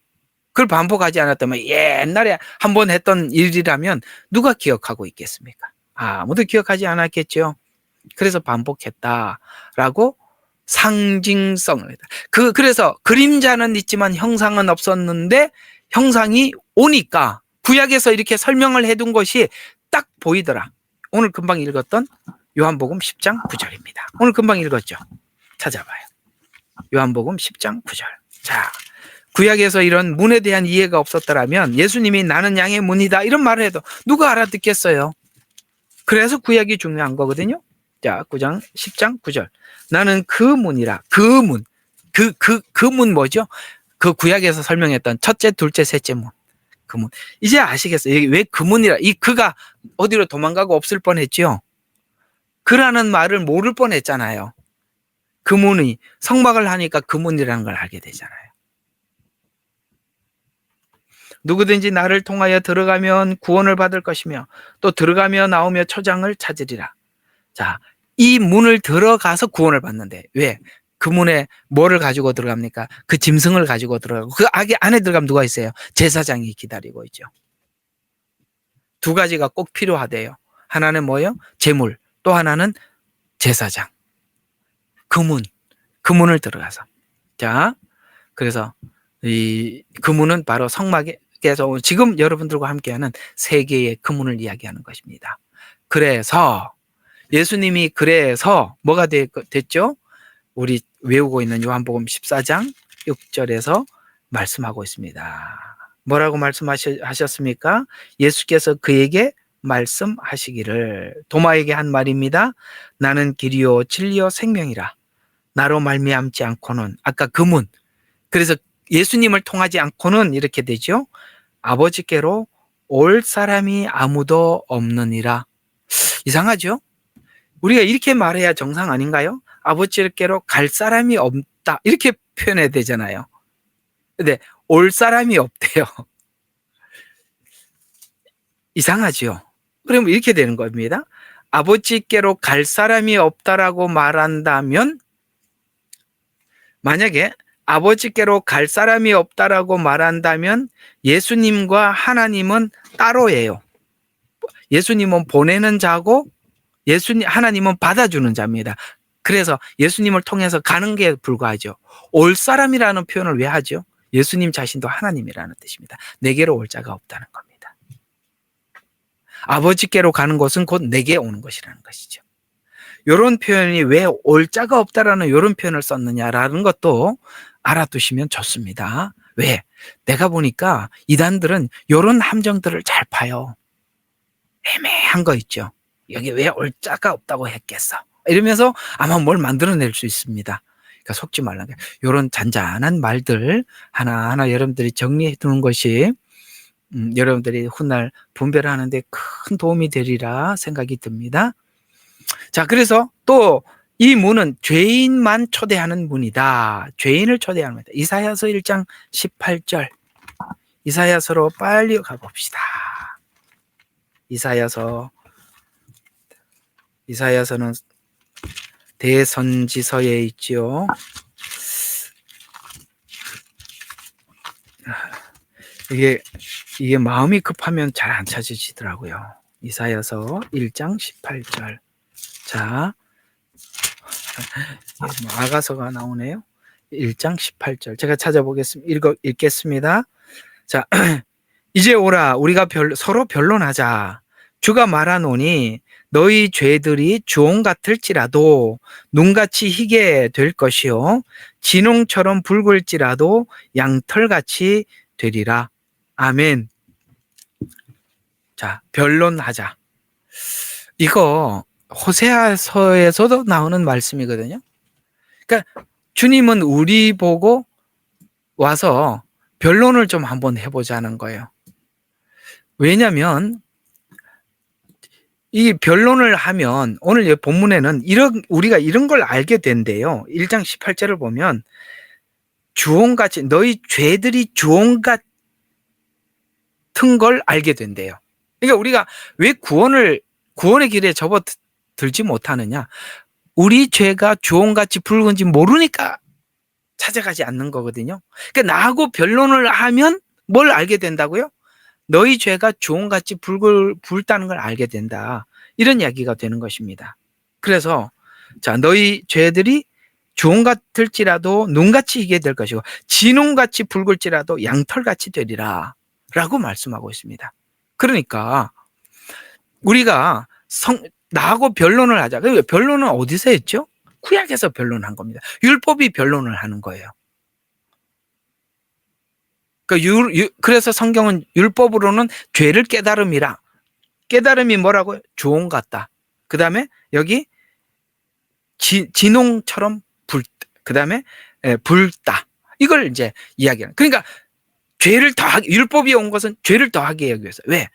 그걸 반복하지 않았다면 옛날에 한 번 했던 일이라면 누가 기억하고 있겠습니까? 아무도 기억하지 않았겠죠. 그래서 반복했다라고 상징성을 했다. 그래서 그림자는 있지만 형상은 없었는데 형상이 오니까 구약에서 이렇게 설명을 해둔 것이 딱 보이더라. 오늘 금방 읽었던 요한복음 10장 9절입니다. 오늘 금방 읽었죠. 찾아봐요. 요한복음 10장 9절. 자, 구약에서 이런 문에 대한 이해가 없었더라면 예수님이 나는 양의 문이다 이런 말을 해도 누가 알아듣겠어요? 그래서 구약이 중요한 거거든요. 자, 9장 10장 9절. 나는 그 문이라. 그 문. 그 문 뭐죠? 그 구약에서 설명했던 첫째, 둘째, 셋째 문. 그 문. 이제 아시겠어요? 왜 그 문이라? 이 그가 어디로 도망가고 없을 뻔했죠? 그라는 말을 모를 뻔했잖아요. 그 문이 성막을 하니까 그 문이라는 걸 알게 되잖아요. 누구든지 나를 통하여 들어가면 구원을 받을 것이며 또 들어가며 나오며 초장을 찾으리라. 자, 이 문을 들어가서 구원을 받는데 왜? 그 문에 뭐를 가지고 들어갑니까? 그 짐승을 가지고 들어가고 그 안에 들어가면 누가 있어요? 제사장이 기다리고 있죠. 두 가지가 꼭 필요하대요. 하나는 뭐예요? 제물, 또 하나는 제사장. 그 문을 들어가서. 자, 그래서 그 문은 바로 성막에서 지금 여러분들과 함께하는 세 개의 그 문을 이야기하는 것입니다. 그래서 예수님이 그래서 뭐가 됐죠? 우리 외우고 있는 요한복음 14장 6절에서 말씀하고 있습니다. 뭐라고 말씀하셨습니까? 예수께서 그에게 말씀하시기를 도마에게 한 말입니다. 나는 길이요 진리요 생명이라. 나로 말미암지 않고는 아까 그 문. 그래서 예수님을 통하지 않고는 이렇게 되죠. 아버지께로 올 사람이 아무도 없느니라. 이상하죠? 우리가 이렇게 말해야 정상 아닌가요? 아버지께로 갈 사람이 없다. 이렇게 표현해야 되잖아요. 근데 올 사람이 없대요. 이상하죠? 그러면 이렇게 되는 겁니다. 아버지께로 갈 사람이 없다라고 말한다면 만약에 아버지께로 갈 사람이 없다라고 말한다면 예수님과 하나님은 따로예요. 예수님은 보내는 자고 하나님은 받아주는 자입니다. 그래서 예수님을 통해서 가는 게 불과하죠. 올 사람이라는 표현을 왜 하죠? 예수님 자신도 하나님이라는 뜻입니다. 내게로 올 자가 없다는 겁니다. 아버지께로 가는 것은 곧 내게 오는 것이라는 것이죠. 이런 표현이 왜 올 자가 없다라는 이런 표현을 썼느냐라는 것도 알아두시면 좋습니다. 왜? 내가 보니까 이단들은 이런 함정들을 잘 파요. 애매한 거 있죠. 여기 왜 올 자가 없다고 했겠어? 이러면서 아마 뭘 만들어낼 수 있습니다. 그러니까 속지 말라는 게 이런 잔잔한 말들 하나하나 여러분들이 정리해 두는 것이 여러분들이 훗날 분별하는데 큰 도움이 되리라 생각이 듭니다. 자, 그래서 또 이 문은 죄인만 초대하는 문이다. 죄인을 초대하는 문이다. 이사야서 1장 18절. 이사야서로 빨리 가봅시다. 이사야서는 대선지서에 있지요. 이게 마음이 급하면 잘 안 찾으시더라고요. 이사야서 1장 18절. 자, 아가서가 나오네요. 1장 18절. 제가 찾아보겠습니다. 읽겠습니다. 자, 이제 오라. 우리가 서로 변론하자. 주가 말하노니 너희 죄들이 주홍 같을지라도 눈같이 희게 될 것이요 진홍처럼 붉을지라도 양털같이 되리라. 아멘. 자, 변론하자. 이거 호세아서에서도 나오는 말씀이거든요. 그러니까 주님은 우리 보고 와서 변론을 좀 한번 해보자는 거예요. 왜냐하면 이 변론을 하면 오늘 본문에는 우리가 이런 걸 알게 된대요. 1장 18절을 보면 주홍같이 너희 죄들이 주홍 같은 걸 알게 된대요. 그러니까 우리가 왜 구원의 길에 접어들지 못하느냐? 우리 죄가 주홍같이 붉은지 모르니까 찾아가지 않는 거거든요. 그러니까 나하고 변론을 하면 뭘 알게 된다고요? 너희 죄가 주홍같이 붉다는 걸 알게 된다. 이런 이야기가 되는 것입니다. 그래서 자, 너희 죄들이 주홍 같을지라도 눈같이 희게 될 것이고 진홍같이 붉을지라도 양털같이 되리라 라고 말씀하고 있습니다. 그러니까 우리가 나하고 변론을 하자. 변론은 어디서 했죠? 구약에서 변론한 겁니다. 율법이 변론을 하는 거예요. 그래서 성경은 율법으로는 죄를 깨달음이라. 깨달음이 뭐라고요? 주홍 같다. 그 다음에 여기 진홍처럼 그 다음에 붉다. 이걸 이제 이야기하는. 그러니까 죄를 더하기, 율법이 온 것은 죄를 더하게 하기 위해서. 왜?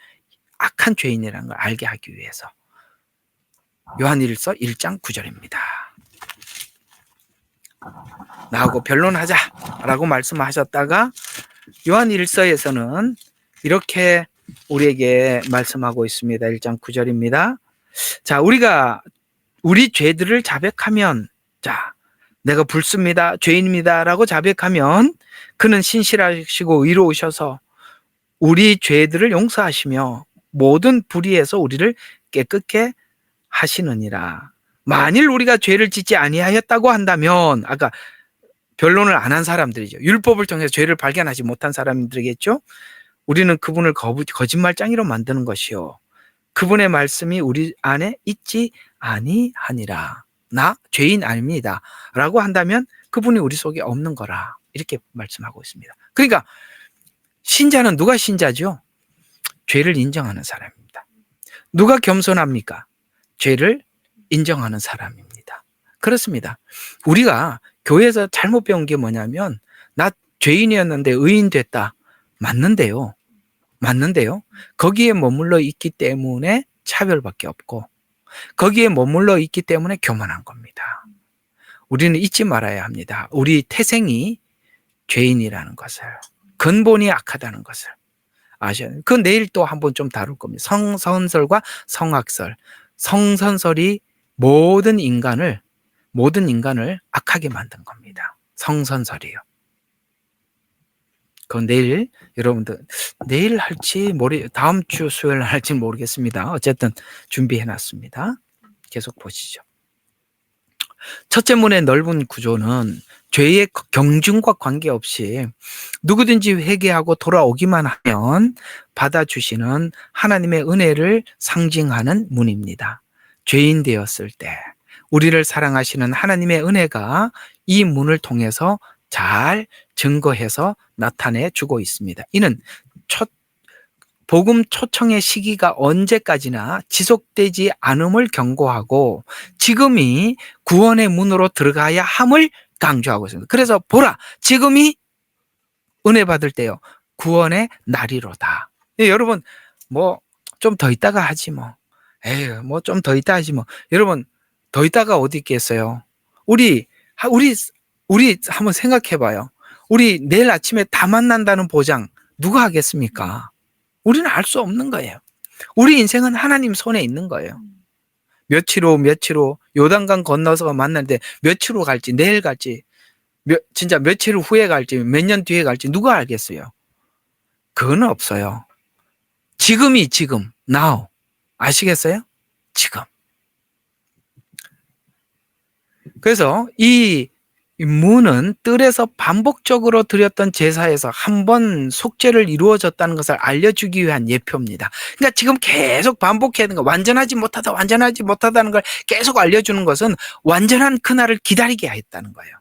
악한 죄인이라는 걸 알게 하기 위해서. 요한일서 1장 9절입니다. 나하고 변론하자라고 말씀하셨다가 요한일서에서는 이렇게 우리에게 말씀하고 있습니다. 1장 9절입니다. 자, 우리 죄들을 자백하면, 자, 내가 불습니다, 죄인입니다 라고 자백하면 그는 신실하시고 의로우셔서 우리 죄들을 용서하시며 모든 불의에서 우리를 깨끗게 하시느니라. 만일 우리가 죄를 짓지 아니하였다고 한다면, 아까 변론을 안 한 사람들이죠. 율법을 통해서 죄를 발견하지 못한 사람들이겠죠. 우리는 그분을 거짓말장이로 만드는 것이요, 그분의 말씀이 우리 안에 있지 아니하니라. 나 죄인 아닙니다 라고 한다면 그분이 우리 속에 없는 거라. 이렇게 말씀하고 있습니다. 그러니까 신자는 누가 신자죠? 죄를 인정하는 사람입니다. 누가 겸손합니까? 죄를 인정하는 사람입니다. 그렇습니다. 우리가 교회에서 잘못 배운 게 뭐냐면, 나 죄인이었는데 의인 됐다. 맞는데요. 거기에 머물러 있기 때문에 차별밖에 없고, 거기에 머물러 있기 때문에 교만한 겁니다. 우리는 잊지 말아야 합니다. 우리 태생이 죄인이라는 것을, 근본이 악하다는 것을 아셔야 돼요. 그 내일 또 한번 좀 다룰 겁니다. 성선설과 성악설. 성선설이 모든 인간을 악하게 만든 겁니다. 성선설이요. 그건 내일, 여러분들 내일 할지 다음 주 수요일 할지 모르겠습니다. 어쨌든 준비해놨습니다. 계속 보시죠. 첫째 문의 넓은 구조는 죄의 경중과 관계없이 누구든지 회개하고 돌아오기만 하면 받아주시는 하나님의 은혜를 상징하는 문입니다. 죄인 되었을 때 우리를 사랑하시는 하나님의 은혜가 이 문을 통해서 잘 증거해서 나타내 주고 있습니다. 이는 복음 초청의 시기가 언제까지나 지속되지 않음을 경고하고 지금이 구원의 문으로 들어가야 함을 강조하고 있습니다. 그래서 보라, 지금이 은혜 받을 때요, 구원의 날이로다. 여러분, 뭐 좀 더 있다가 하지 뭐. 에휴, 뭐 좀 더 있다 하지 뭐. 여러분, 더 있다가 어디 있겠어요? 우리 한번 생각해 봐요. 우리 내일 아침에 다 만난다는 보장 누가 하겠습니까? 우리는 알 수 없는 거예요. 우리 인생은 하나님 손에 있는 거예요. 며칠 후 요단강 건너서 만나는데 며칠 후 갈지, 내일 갈지, 진짜 며칠 후에 갈지, 몇 년 뒤에 갈지 누가 알겠어요? 그건 없어요. 지금이 지금, now. 아시겠어요? 지금. 그래서 이 문은 뜰에서 반복적으로 드렸던 제사에서 한 번 속죄를 이루어졌다는 것을 알려주기 위한 예표입니다. 그러니까 지금 계속 반복해야 되는 거, 완전하지 못하다는 걸 계속 알려주는 것은 완전한 그날을 기다리게 했다는 거예요.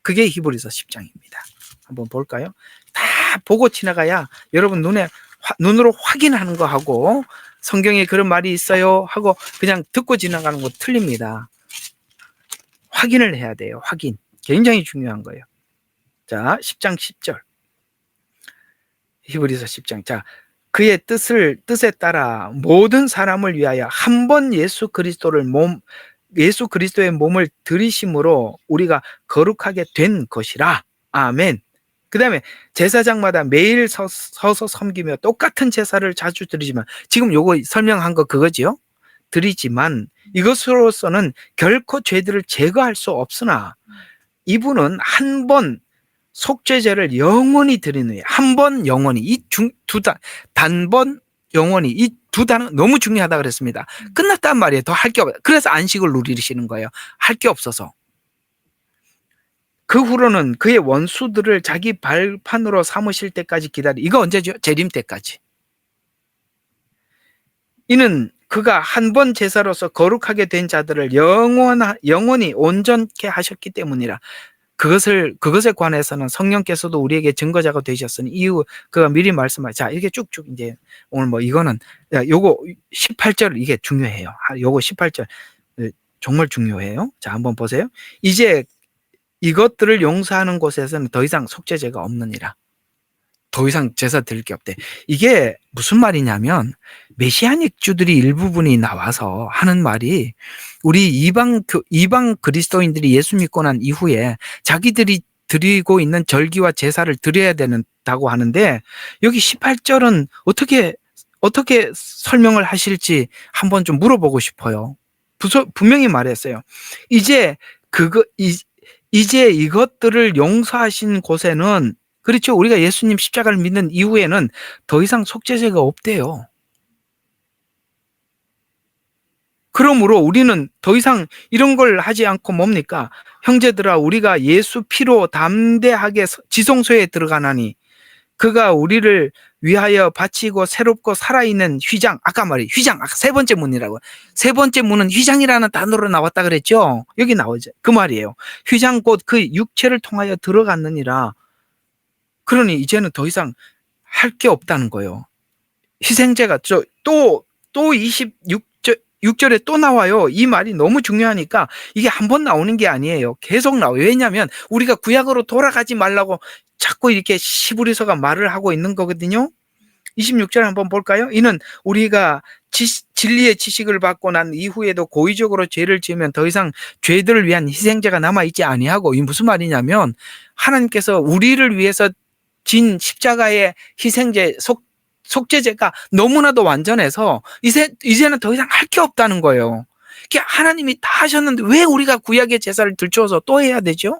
그게 히브리서 10장입니다. 한번 볼까요? 다 보고 지나가야 여러분 눈으로 확인하는 거 하고, 성경에 그런 말이 있어요 하고 그냥 듣고 지나가는 거 틀립니다. 확인을 해야 돼요. 확인. 굉장히 중요한 거예요. 자, 10장 10절. 히브리서 10장. 자, 그의 뜻에 따라 모든 사람을 위하여 한 번 예수 그리스도의 몸을 들이심으로 우리가 거룩하게 된 것이라. 아멘. 그 다음에 제사장마다 매일 서서 섬기며 똑같은 제사를 자주 드리지만, 지금 요거 설명한 거 그거지요? 드리지만 이것으로서는 결코 죄들을 제거할 수 없으나 이분은 한 번 속죄제를 영원히 드리는 일. 한 번 영원히. 단번 영원히. 이 두 단은 너무 중요하다 그랬습니다. 끝났단 말이에요. 더 할 게 없어요. 그래서 안식을 누리시는 거예요. 할 게 없어서. 그 후로는 그의 원수들을 자기 발판으로 삼으실 때까지 기다리. 이거 언제죠? 재림 때까지. 이는 그가 한 번 제사로서 거룩하게 된 자들을 영원히 온전케 하셨기 때문이라. 그것에 관해서는 성령께서도 우리에게 증거자가 되셨으니 이후 그가 미리 말씀하셨. 자, 이렇게 쭉쭉 이제 오늘 뭐 이거는 요거 18절 이게 중요해요. 요거 18절 정말 중요해요. 자, 한번 보세요. 이제 이것들을 용서하는 곳에서는 더 이상 속죄제가 없느니라. 더 이상 제사 드릴 게 없대. 이게 무슨 말이냐면 메시아닉주들이 일부분이 나와서 하는 말이 우리 이방 그리스도인들이 예수 믿고 난 이후에 자기들이 드리고 있는 절기와 제사를 드려야 된다고 하는데 여기 18절은 어떻게 설명을 하실지 한번 좀 물어보고 싶어요. 분명히 말했어요. 이제 이것들을 용서하신 곳에는 그렇죠. 우리가 예수님 십자가를 믿는 이후에는 더 이상 속죄제가 없대요. 그러므로 우리는 더 이상 이런 걸 하지 않고 뭡니까? 형제들아, 우리가 예수 피로 담대하게 지성소에 들어가나니 그가 우리를 위하여 바치고 새롭고 살아있는 휘장, 아까 세 번째 문이라고. 세 번째 문은 휘장이라는 단어로 나왔다 그랬죠? 여기 나오죠. 그 말이에요. 휘장 곧 그 육체를 통하여 들어갔느니라. 그러니 이제는 더 이상 할 게 없다는 거예요. 희생제가 또 26절에 또 나와요. 이 말이 너무 중요하니까 이게 한 번 나오는 게 아니에요. 계속 나와요. 왜냐하면 우리가 구약으로 돌아가지 말라고 자꾸 이렇게 시부리서가 말을 하고 있는 거거든요. 26절 한번 볼까요? 이는 우리가 진리의 지식을 받고 난 이후에도 고의적으로 죄를 지으면 더 이상 죄들을 위한 희생제가 남아있지 아니하고, 이게 무슨 말이냐면 하나님께서 우리를 위해서 진 십자가의 희생제 속죄제가 너무나도 완전해서 이제는 더 이상 할 게 없다는 거예요. 하나님이 다 하셨는데 왜 우리가 구약의 제사를 들춰서 또 해야 되죠?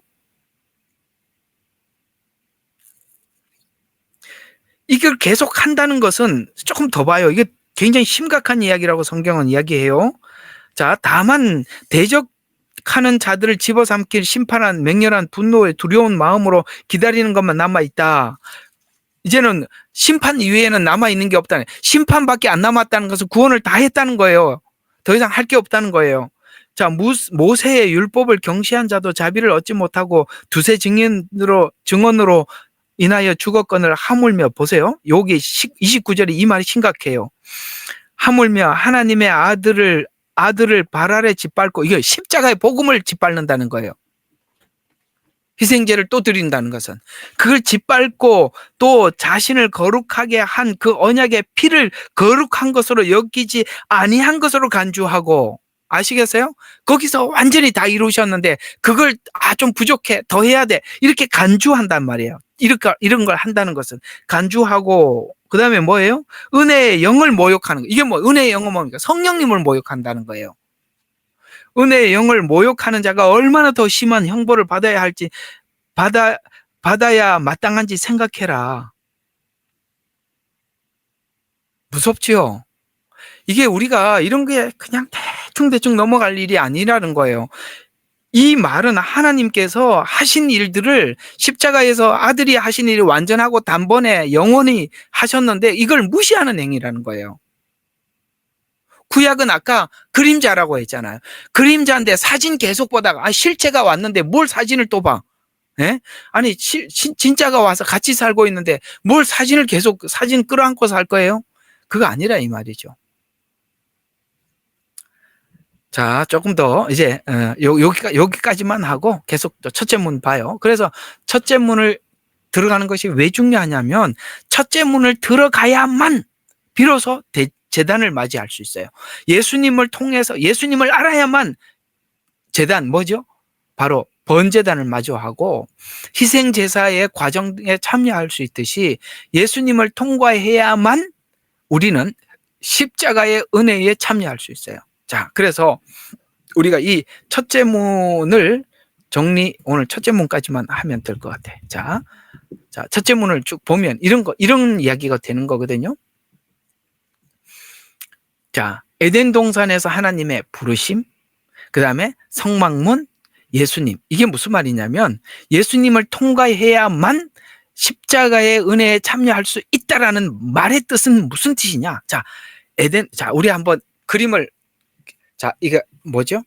이걸 계속 한다는 것은 조금 더 봐요. 이게 굉장히 심각한 이야기라고 성경은 이야기해요. 자, 다만 대적하는 자들을 집어삼킬 심판한 맹렬한 분노에 두려운 마음으로 기다리는 것만 남아있다. 이제는 심판 이외에는 남아있는 게 없다는, 심판밖에 안 남았다는 것은 구원을 다 했다는 거예요. 더 이상 할 게 없다는 거예요. 자, 모세의 율법을 경시한 자도 자비를 얻지 못하고 두세 증언으로 인하여 죽었거늘 하물며, 보세요. 여기 29절에 이 말이 심각해요. 하물며 하나님의 아들을 발 아래 짓밟고, 이게 십자가의 복음을 짓밟는다는 거예요. 희생제를 또 드린다는 것은 그걸 짓밟고 또 자신을 거룩하게 한 그 언약의 피를 거룩한 것으로 여기지 아니한 것으로 간주하고, 아시겠어요? 거기서 완전히 다 이루셨는데 그걸 좀 부족해, 더 해야 돼, 이렇게 간주한단 말이에요. 이런 걸 한다는 것은 간주하고, 그 다음에 뭐예요? 은혜의 영을 모욕하는 거. 이게 뭐 은혜의 영은 뭡니까? 성령님을 모욕한다는 거예요. 은혜의 영을 모욕하는 자가 얼마나 더 심한 형벌을 받아야 할지, 받아야 마땅한지 생각해라. 무섭지요? 이게 우리가 이런 게 그냥 대충 넘어갈 일이 아니라는 거예요. 이 말은 하나님께서 하신 일들을, 십자가에서 아들이 하신 일이 완전하고 단번에 영원히 하셨는데 이걸 무시하는 행위라는 거예요. 구약은 아까 그림자라고 했잖아요. 그림자인데 사진 계속 보다가 실체가 왔는데 뭘 사진을 또 봐? 예? 아니 진짜가 와서 같이 살고 있는데 뭘 사진 끌어안고 살 거예요? 그거 아니라 이 말이죠. 자, 조금 더 이제 여기까지만 하고 계속 또 첫째 문 봐요. 그래서 첫째 문을 들어가는 것이 왜 중요하냐면 첫째 문을 들어가야만 비로소 제단을 맞이할 수 있어요. 예수님을 통해서, 예수님을 알아야만 제단, 뭐죠? 바로 번제단을 마주하고 희생제사의 과정에 참여할 수 있듯이 예수님을 통과해야만 우리는 십자가의 은혜에 참여할 수 있어요. 자, 그래서 우리가 이 첫째 문을 정리 오늘 첫째 문까지만 하면 될 것 같아. 자, 첫째 문을 쭉 보면 이런 이야기가 되는 거거든요. 자, 에덴 동산에서 하나님의 부르심, 그 다음에 성막문, 예수님. 이게 무슨 말이냐면 예수님을 통과해야만 십자가의 은혜에 참여할 수 있다라는 말의 뜻은 무슨 뜻이냐? 자, 우리 한번 그림을, 자, 이게 뭐죠?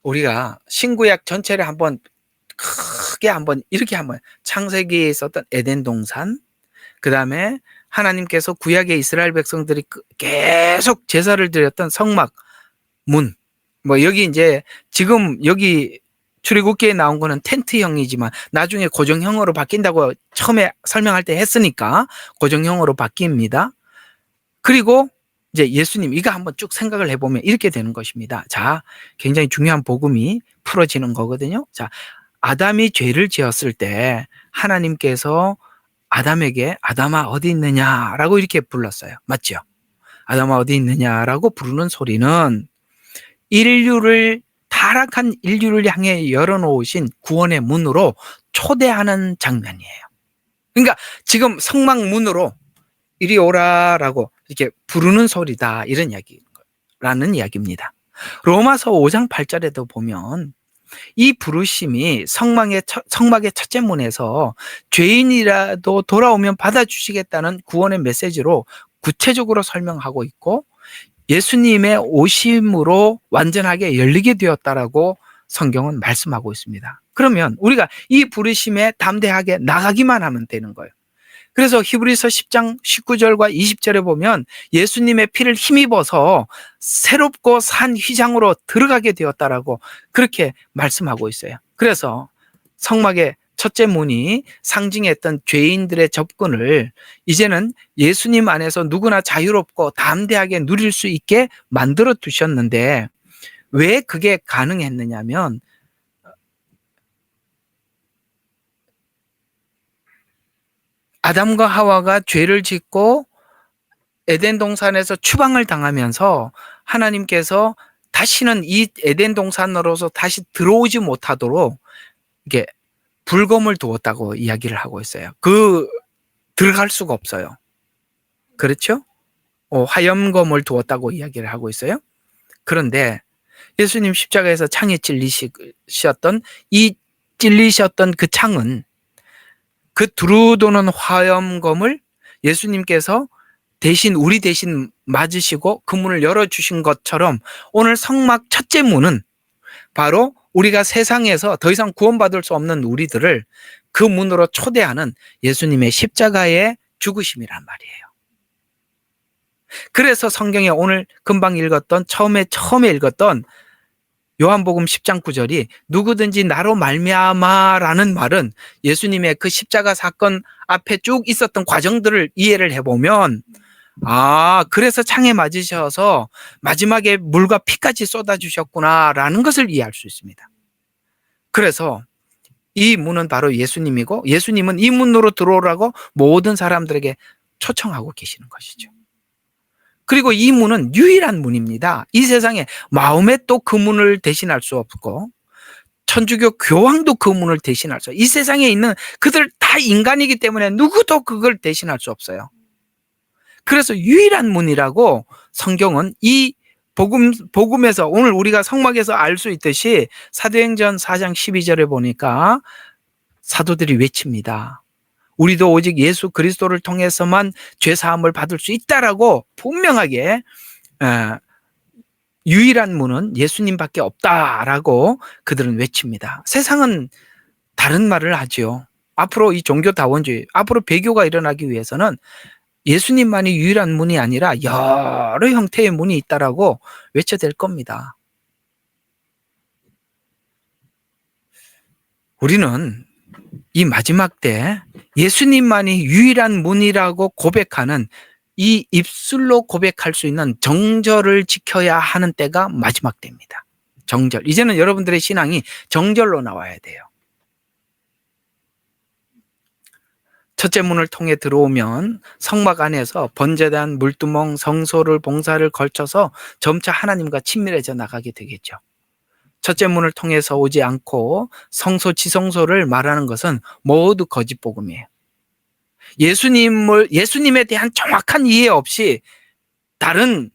우리가 신구약 전체를 한번 크게 이렇게 한번 창세기에 있었던 에덴 동산, 그 다음에 하나님께서 구약의 이스라엘 백성들이 계속 제사를 드렸던 성막, 문, 뭐 여기 이제 지금 여기 출애굽기에 나온 거는 텐트형이지만 나중에 고정형으로 바뀐다고 처음에 설명할 때 했으니까 고정형으로 바뀝니다. 그리고 이제 예수님, 이거 한번 쭉 생각을 해보면 이렇게 되는 것입니다. 자, 굉장히 중요한 복음이 풀어지는 거거든요. 자, 아담이 죄를 지었을 때 하나님께서 아담에게 아담아 어디 있느냐라고 이렇게 불렀어요. 맞죠? 아담아 어디 있느냐라고 부르는 소리는 타락한 인류를 향해 열어놓으신 구원의 문으로 초대하는 장면이에요. 그러니까 지금 성막 문으로 이리 오라라고 이렇게 부르는 소리다, 이런 이야기라는 이야기입니다. 로마서 5장 8절에도 보면 이 부르심이 성막의 첫째 문에서 죄인이라도 돌아오면 받아주시겠다는 구원의 메시지로 구체적으로 설명하고 있고, 예수님의 오심으로 완전하게 열리게 되었다라고 성경은 말씀하고 있습니다. 그러면 우리가 이 부르심에 담대하게 나가기만 하면 되는 거예요. 그래서 히브리서 10장 19절과 20절에 보면 예수님의 피를 힘입어서 새롭고 산 휘장으로 들어가게 되었다라고 그렇게 말씀하고 있어요. 그래서 성막의 첫째 문이 상징했던 죄인들의 접근을 이제는 예수님 안에서 누구나 자유롭고 담대하게 누릴 수 있게 만들어 두셨는데, 왜 그게 가능했느냐면 아담과 하와가 죄를 짓고 에덴 동산에서 추방을 당하면서 하나님께서 다시는 이 에덴 동산으로서 다시 들어오지 못하도록 이게 불검을 두었다고 이야기를 하고 있어요. 들어갈 수가 없어요. 그렇죠? 화염검을 두었다고 이야기를 하고 있어요. 그런데 예수님 십자가에서 창에 찔리셨던 그 창은, 그 두루도는 화염검을 예수님께서 우리 대신 맞으시고 그 문을 열어주신 것처럼 오늘 성막 첫째 문은 바로 우리가 세상에서 더 이상 구원받을 수 없는 우리들을 그 문으로 초대하는 예수님의 십자가의 죽으심이란 말이에요. 그래서 성경에 오늘 금방 읽었던 처음에 읽었던 요한복음 10장 9절이 누구든지 나로 말미암아라는 말은 예수님의 그 십자가 사건 앞에 쭉 있었던 과정들을 이해를 해보면, 그래서 창에 맞으셔서 마지막에 물과 피까지 쏟아주셨구나라는 것을 이해할 수 있습니다. 그래서 이 문은 바로 예수님이고, 예수님은 이 문으로 들어오라고 모든 사람들에게 초청하고 계시는 것이죠. 그리고 이 문은 유일한 문입니다. 이 세상에 마음에 또 그 문을 대신할 수 없고, 천주교 교황도 그 문을 대신할 수 없어요. 이 세상에 있는 그들 다 인간이기 때문에 누구도 그걸 대신할 수 없어요. 그래서 유일한 문이라고 성경은 이 복음에서, 오늘 우리가 성막에서 알 수 있듯이 사도행전 4장 12절에 보니까 사도들이 외칩니다. 우리도 오직 예수 그리스도를 통해서만 죄사함을 받을 수 있다라고 분명하게, 유일한 문은 예수님밖에 없다라고 그들은 외칩니다. 세상은 다른 말을 하죠. 앞으로 이 종교다원주의, 앞으로 배교가 일어나기 위해서는 예수님만이 유일한 문이 아니라 여러 형태의 문이 있다라고 외쳐댈 겁니다. 우리는 이 마지막 때 예수님만이 유일한 문이라고 고백하는, 이 입술로 고백할 수 있는 정절을 지켜야 하는 때가 마지막 때입니다. 정절. 이제는 여러분들의 신앙이 정절로 나와야 돼요. 첫째 문을 통해 들어오면 성막 안에서 번제단, 물두멍, 성소를, 봉사를 걸쳐서 점차 하나님과 친밀해져 나가게 되겠죠. 첫째 문을 통해서 오지 않고 성소 지성소를 말하는 것은 모두 거짓 복음이에요. 예수님에 대한 정확한 이해 없이 다른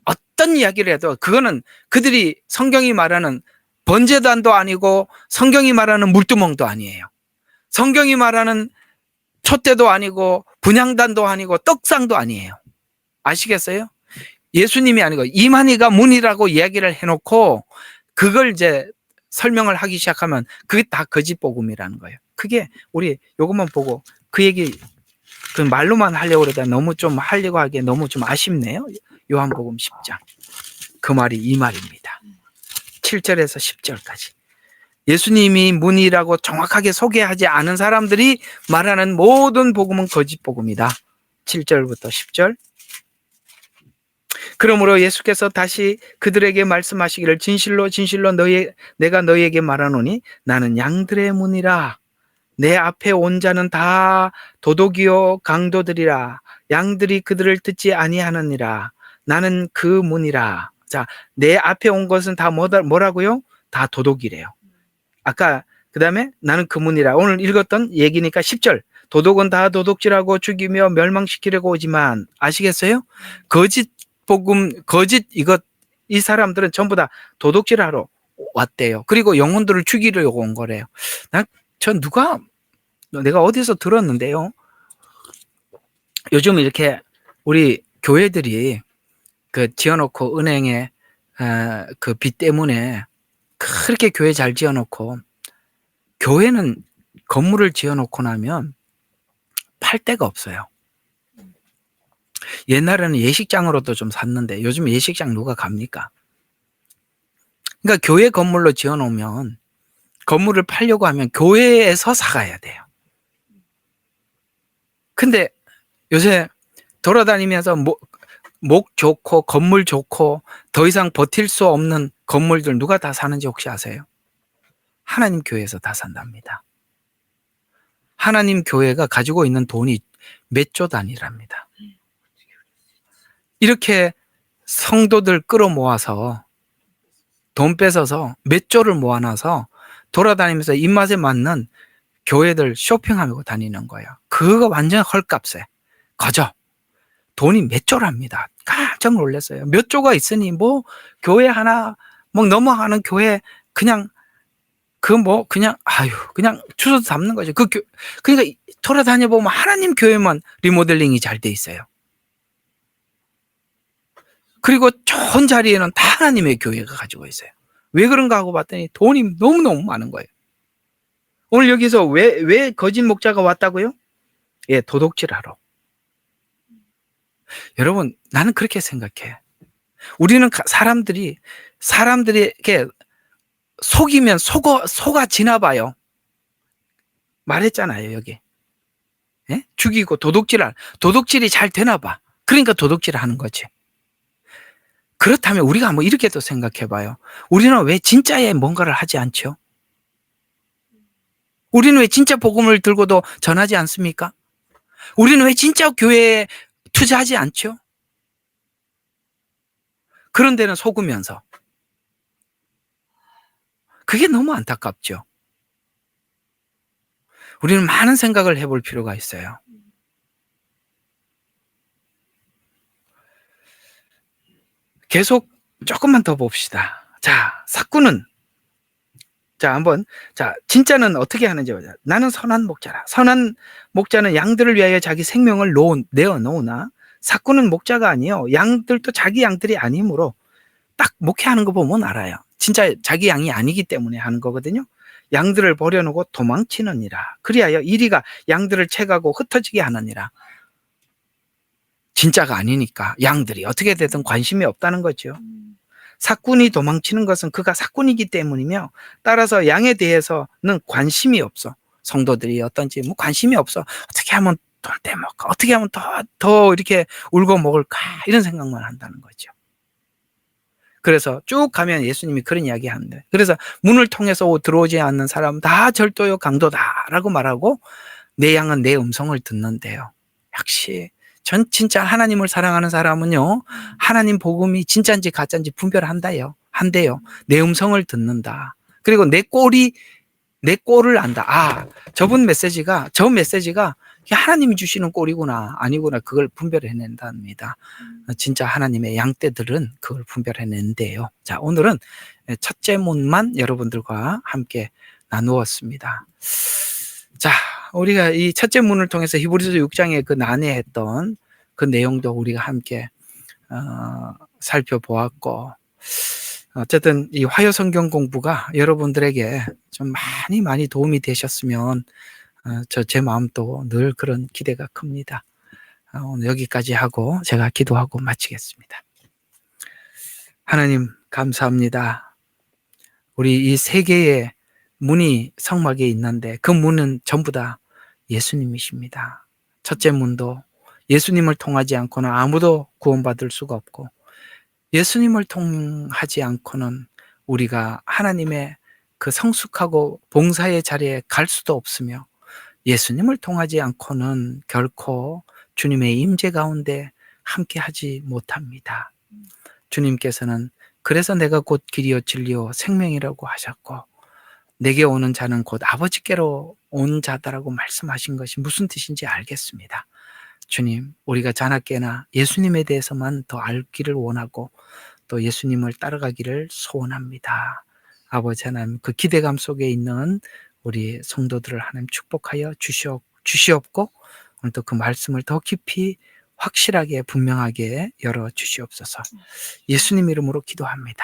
어떤 이야기를 해도 그거는 그들이 성경이 말하는 번제단도 아니고 성경이 말하는 물두멍도 아니에요. 성경이 말하는 촛대도 아니고 분향단도 아니고 떡상도 아니에요. 아시겠어요? 예수님이 아니고 이만희가 문이라고 이야기를 해놓고 그걸 이제 설명을 하기 시작하면 그게 다 거짓 복음이라는 거예요. 그게 우리 요것만 보고 그 얘기 그 말로만 하려고 그러다 너무 좀 하려고 하기에 너무 좀 아쉽네요. 요한복음 10장. 그 말이 이 말입니다. 7절에서 10절까지. 예수님이 문이라고 정확하게 소개하지 않은 사람들이 말하는 모든 복음은 거짓 복음이다. 7절부터 10절. 그러므로 예수께서 다시 그들에게 말씀하시기를 진실로 진실로 내가 너희에게 말하노니 나는 양들의 문이라. 내 앞에 온 자는 다 도둑이요 강도들이라. 양들이 그들을 듣지 아니하느니라. 나는 그 문이라. 자, 내 앞에 온 것은 다 뭐라고요? 다 도둑이래요. 아까 그 다음에 나는 그 문이라. 오늘 읽었던 얘기니까 10절. 도둑은 다 도둑질하고 죽이며 멸망시키려고 오지만 아시겠어요? 거짓 복음, 이 사람들은 전부 다 도둑질하러 왔대요. 그리고 영혼들을 죽이려고 온 거래요. 내가 어디서 들었는데요. 요즘 이렇게 우리 교회들이 그 지어놓고 은행에 그 빚 때문에 그렇게 교회 잘 지어놓고 교회는 건물을 지어놓고 나면 팔 데가 없어요. 옛날에는 예식장으로도 좀 샀는데 요즘 예식장 누가 갑니까? 그러니까 교회 건물로 지어놓으면 건물을 팔려고 하면 교회에서 사가야 돼요. 근데 요새 돌아다니면서 목 좋고 건물 좋고 더 이상 버틸 수 없는 건물들 누가 다 사는지 혹시 아세요? 하나님 교회에서 다 산답니다. 하나님 교회가 가지고 있는 돈이 몇 조 단위랍니다. 이렇게 성도들 끌어모아서 돈 뺏어서 몇 조를 모아놔서 돌아다니면서 입맛에 맞는 교회들 쇼핑하고 다니는 거예요. 그거 완전 헐값에 거저 돈이 몇 조랍니다. 깜짝 놀랐어요. 몇 조가 있으니 뭐 교회 하나 뭐 넘어가는 교회 그냥 그냥 주소 잡는 거죠. 그러니까 돌아다녀 보면 하나님 교회만 리모델링이 잘 돼 있어요. 그리고 좋은 자리에는 다 하나님의 교회가 가지고 있어요. 왜 그런가 하고 봤더니 돈이 너무너무 많은 거예요. 오늘 여기서 왜 거짓 목자가 왔다고요? 예, 도둑질하러. 여러분, 나는 그렇게 생각해. 우리는 사람들에게 속이면 속아 지나 봐요. 말했잖아요, 여기. 예? 죽이고 도둑질이 잘 되나 봐. 그러니까 도둑질 하는 거지. 그렇다면 우리가 한번 이렇게도 생각해 봐요. 우리는 왜 진짜에 뭔가를 하지 않죠? 우리는 왜 진짜 복음을 들고도 전하지 않습니까? 우리는 왜 진짜 교회에 투자하지 않죠? 그런 데는 속으면서. 그게 너무 안타깝죠. 우리는 많은 생각을 해볼 필요가 있어요. 계속 조금만 더 봅시다. 자, 사꾼은 진짜는 어떻게 하는지 보자. 나는 선한 목자라. 선한 목자는 양들을 위하여 자기 생명을 내어 놓으나 사꾼은 목자가 아니요. 양들도 자기 양들이 아니므로 딱 목회하는 거 보면 알아요. 진짜 자기 양이 아니기 때문에 하는 거거든요. 양들을 버려놓고 도망치느니라. 그리하여 이리가 양들을 채가고 흩어지게 하느니라. 진짜가 아니니까 양들이 어떻게 되든 관심이 없다는 거죠. 사꾼이 도망치는 것은 그가 사꾼이기 때문이며 따라서 양에 대해서는 관심이 없어. 성도들이 어떤지 뭐 관심이 없어. 어떻게 하면 돈 떼먹고 어떻게 하면 더 이렇게 울고 먹을까 이런 생각만 한다는 거죠. 그래서 쭉 가면 예수님이 그런 이야기 하는데 그래서 문을 통해서 들어오지 않는 사람은 다 절도요 강도다라고 말하고 내 양은 내 음성을 듣는데요. 역시 전 진짜 하나님을 사랑하는 사람은요 하나님 복음이 진짜인지 가짜인지 분별한다요. 한대요. 내 음성을 듣는다. 그리고 내 꼴을 안다. 저 메시지가 하나님이 주시는 꼴이구나 아니구나 그걸 분별해낸답니다. 진짜 하나님의 양떼들은 그걸 분별해낸대요. 자, 오늘은 첫째 문만 여러분들과 함께 나누었습니다. 자, 우리가 이 첫째 문을 통해서 히브리서 6장에 그 난해했던 그 내용도 우리가 함께 살펴보았고, 어쨌든 이 화요 성경 공부가 여러분들에게 좀 많이 도움이 되셨으면 제 마음도 늘 그런 기대가 큽니다. 오늘 여기까지 하고 제가 기도하고 마치겠습니다. 하나님 감사합니다. 우리 이 세 개의 문이 성막에 있는데 그 문은 전부 다 예수님이십니다. 첫째 문도 예수님을 통하지 않고는 아무도 구원받을 수가 없고, 예수님을 통하지 않고는 우리가 하나님의 그 성숙하고 봉사의 자리에 갈 수도 없으며, 예수님을 통하지 않고는 결코 주님의 임재 가운데 함께 하지 못합니다. 주님께서는 그래서 내가 곧 길이요 진리요 생명이라고 하셨고, 내게 오는 자는 곧 아버지께로 온 자다라고 말씀하신 것이 무슨 뜻인지 알겠습니다. 주님, 우리가 자나깨나 예수님에 대해서만 더 알기를 원하고 또 예수님을 따라가기를 소원합니다. 아버지 하나님, 그 기대감 속에 있는 우리 성도들을 하나님 축복하여 주시옵고, 오늘도 그 말씀을 더 깊이 확실하게 분명하게 열어 주시옵소서. 예수님 이름으로 기도합니다.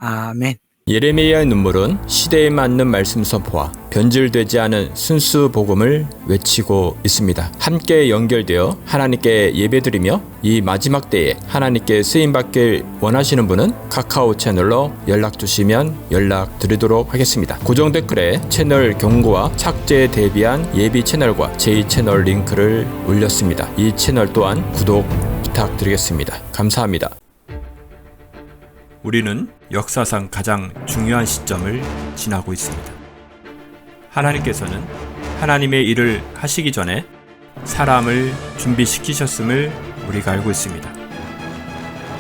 아멘. 예레미야의 눈물은 시대에 맞는 말씀 선포와 변질되지 않은 순수 복음을 외치고 있습니다. 함께 연결되어 하나님께 예배드리며 이 마지막 때에 하나님께 쓰임받길 원하시는 분은 카카오 채널로 연락 주시면 연락드리도록 하겠습니다. 고정 댓글에 채널 경고와 착제에 대비한 예비 채널과 제2채널 링크를 올렸습니다. 이 채널 또한 구독 부탁드리겠습니다. 감사합니다. 우리는 역사상 가장 중요한 시점을 지나고 있습니다. 하나님께서는 하나님의 일을 하시기 전에 사람을 준비시키셨음을 우리가 알고 있습니다.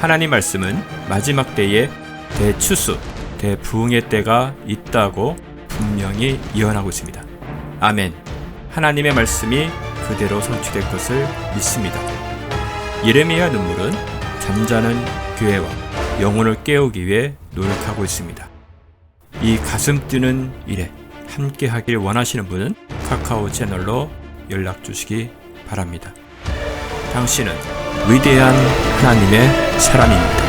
하나님 말씀은 마지막 때에 대추수, 대부흥의 때가 있다고 분명히 예언하고 있습니다. 아멘. 하나님의 말씀이 그대로 성취될 것을 믿습니다. 예레미야 눈물은 잠자는 교회와 영혼을 깨우기 위해 노력하고 있습니다. 이 가슴 뛰는 일에 함께 하길 원하시는 분은 카카오 채널로 연락 주시기 바랍니다. 당신은 위대한 하나님의 사람입니다.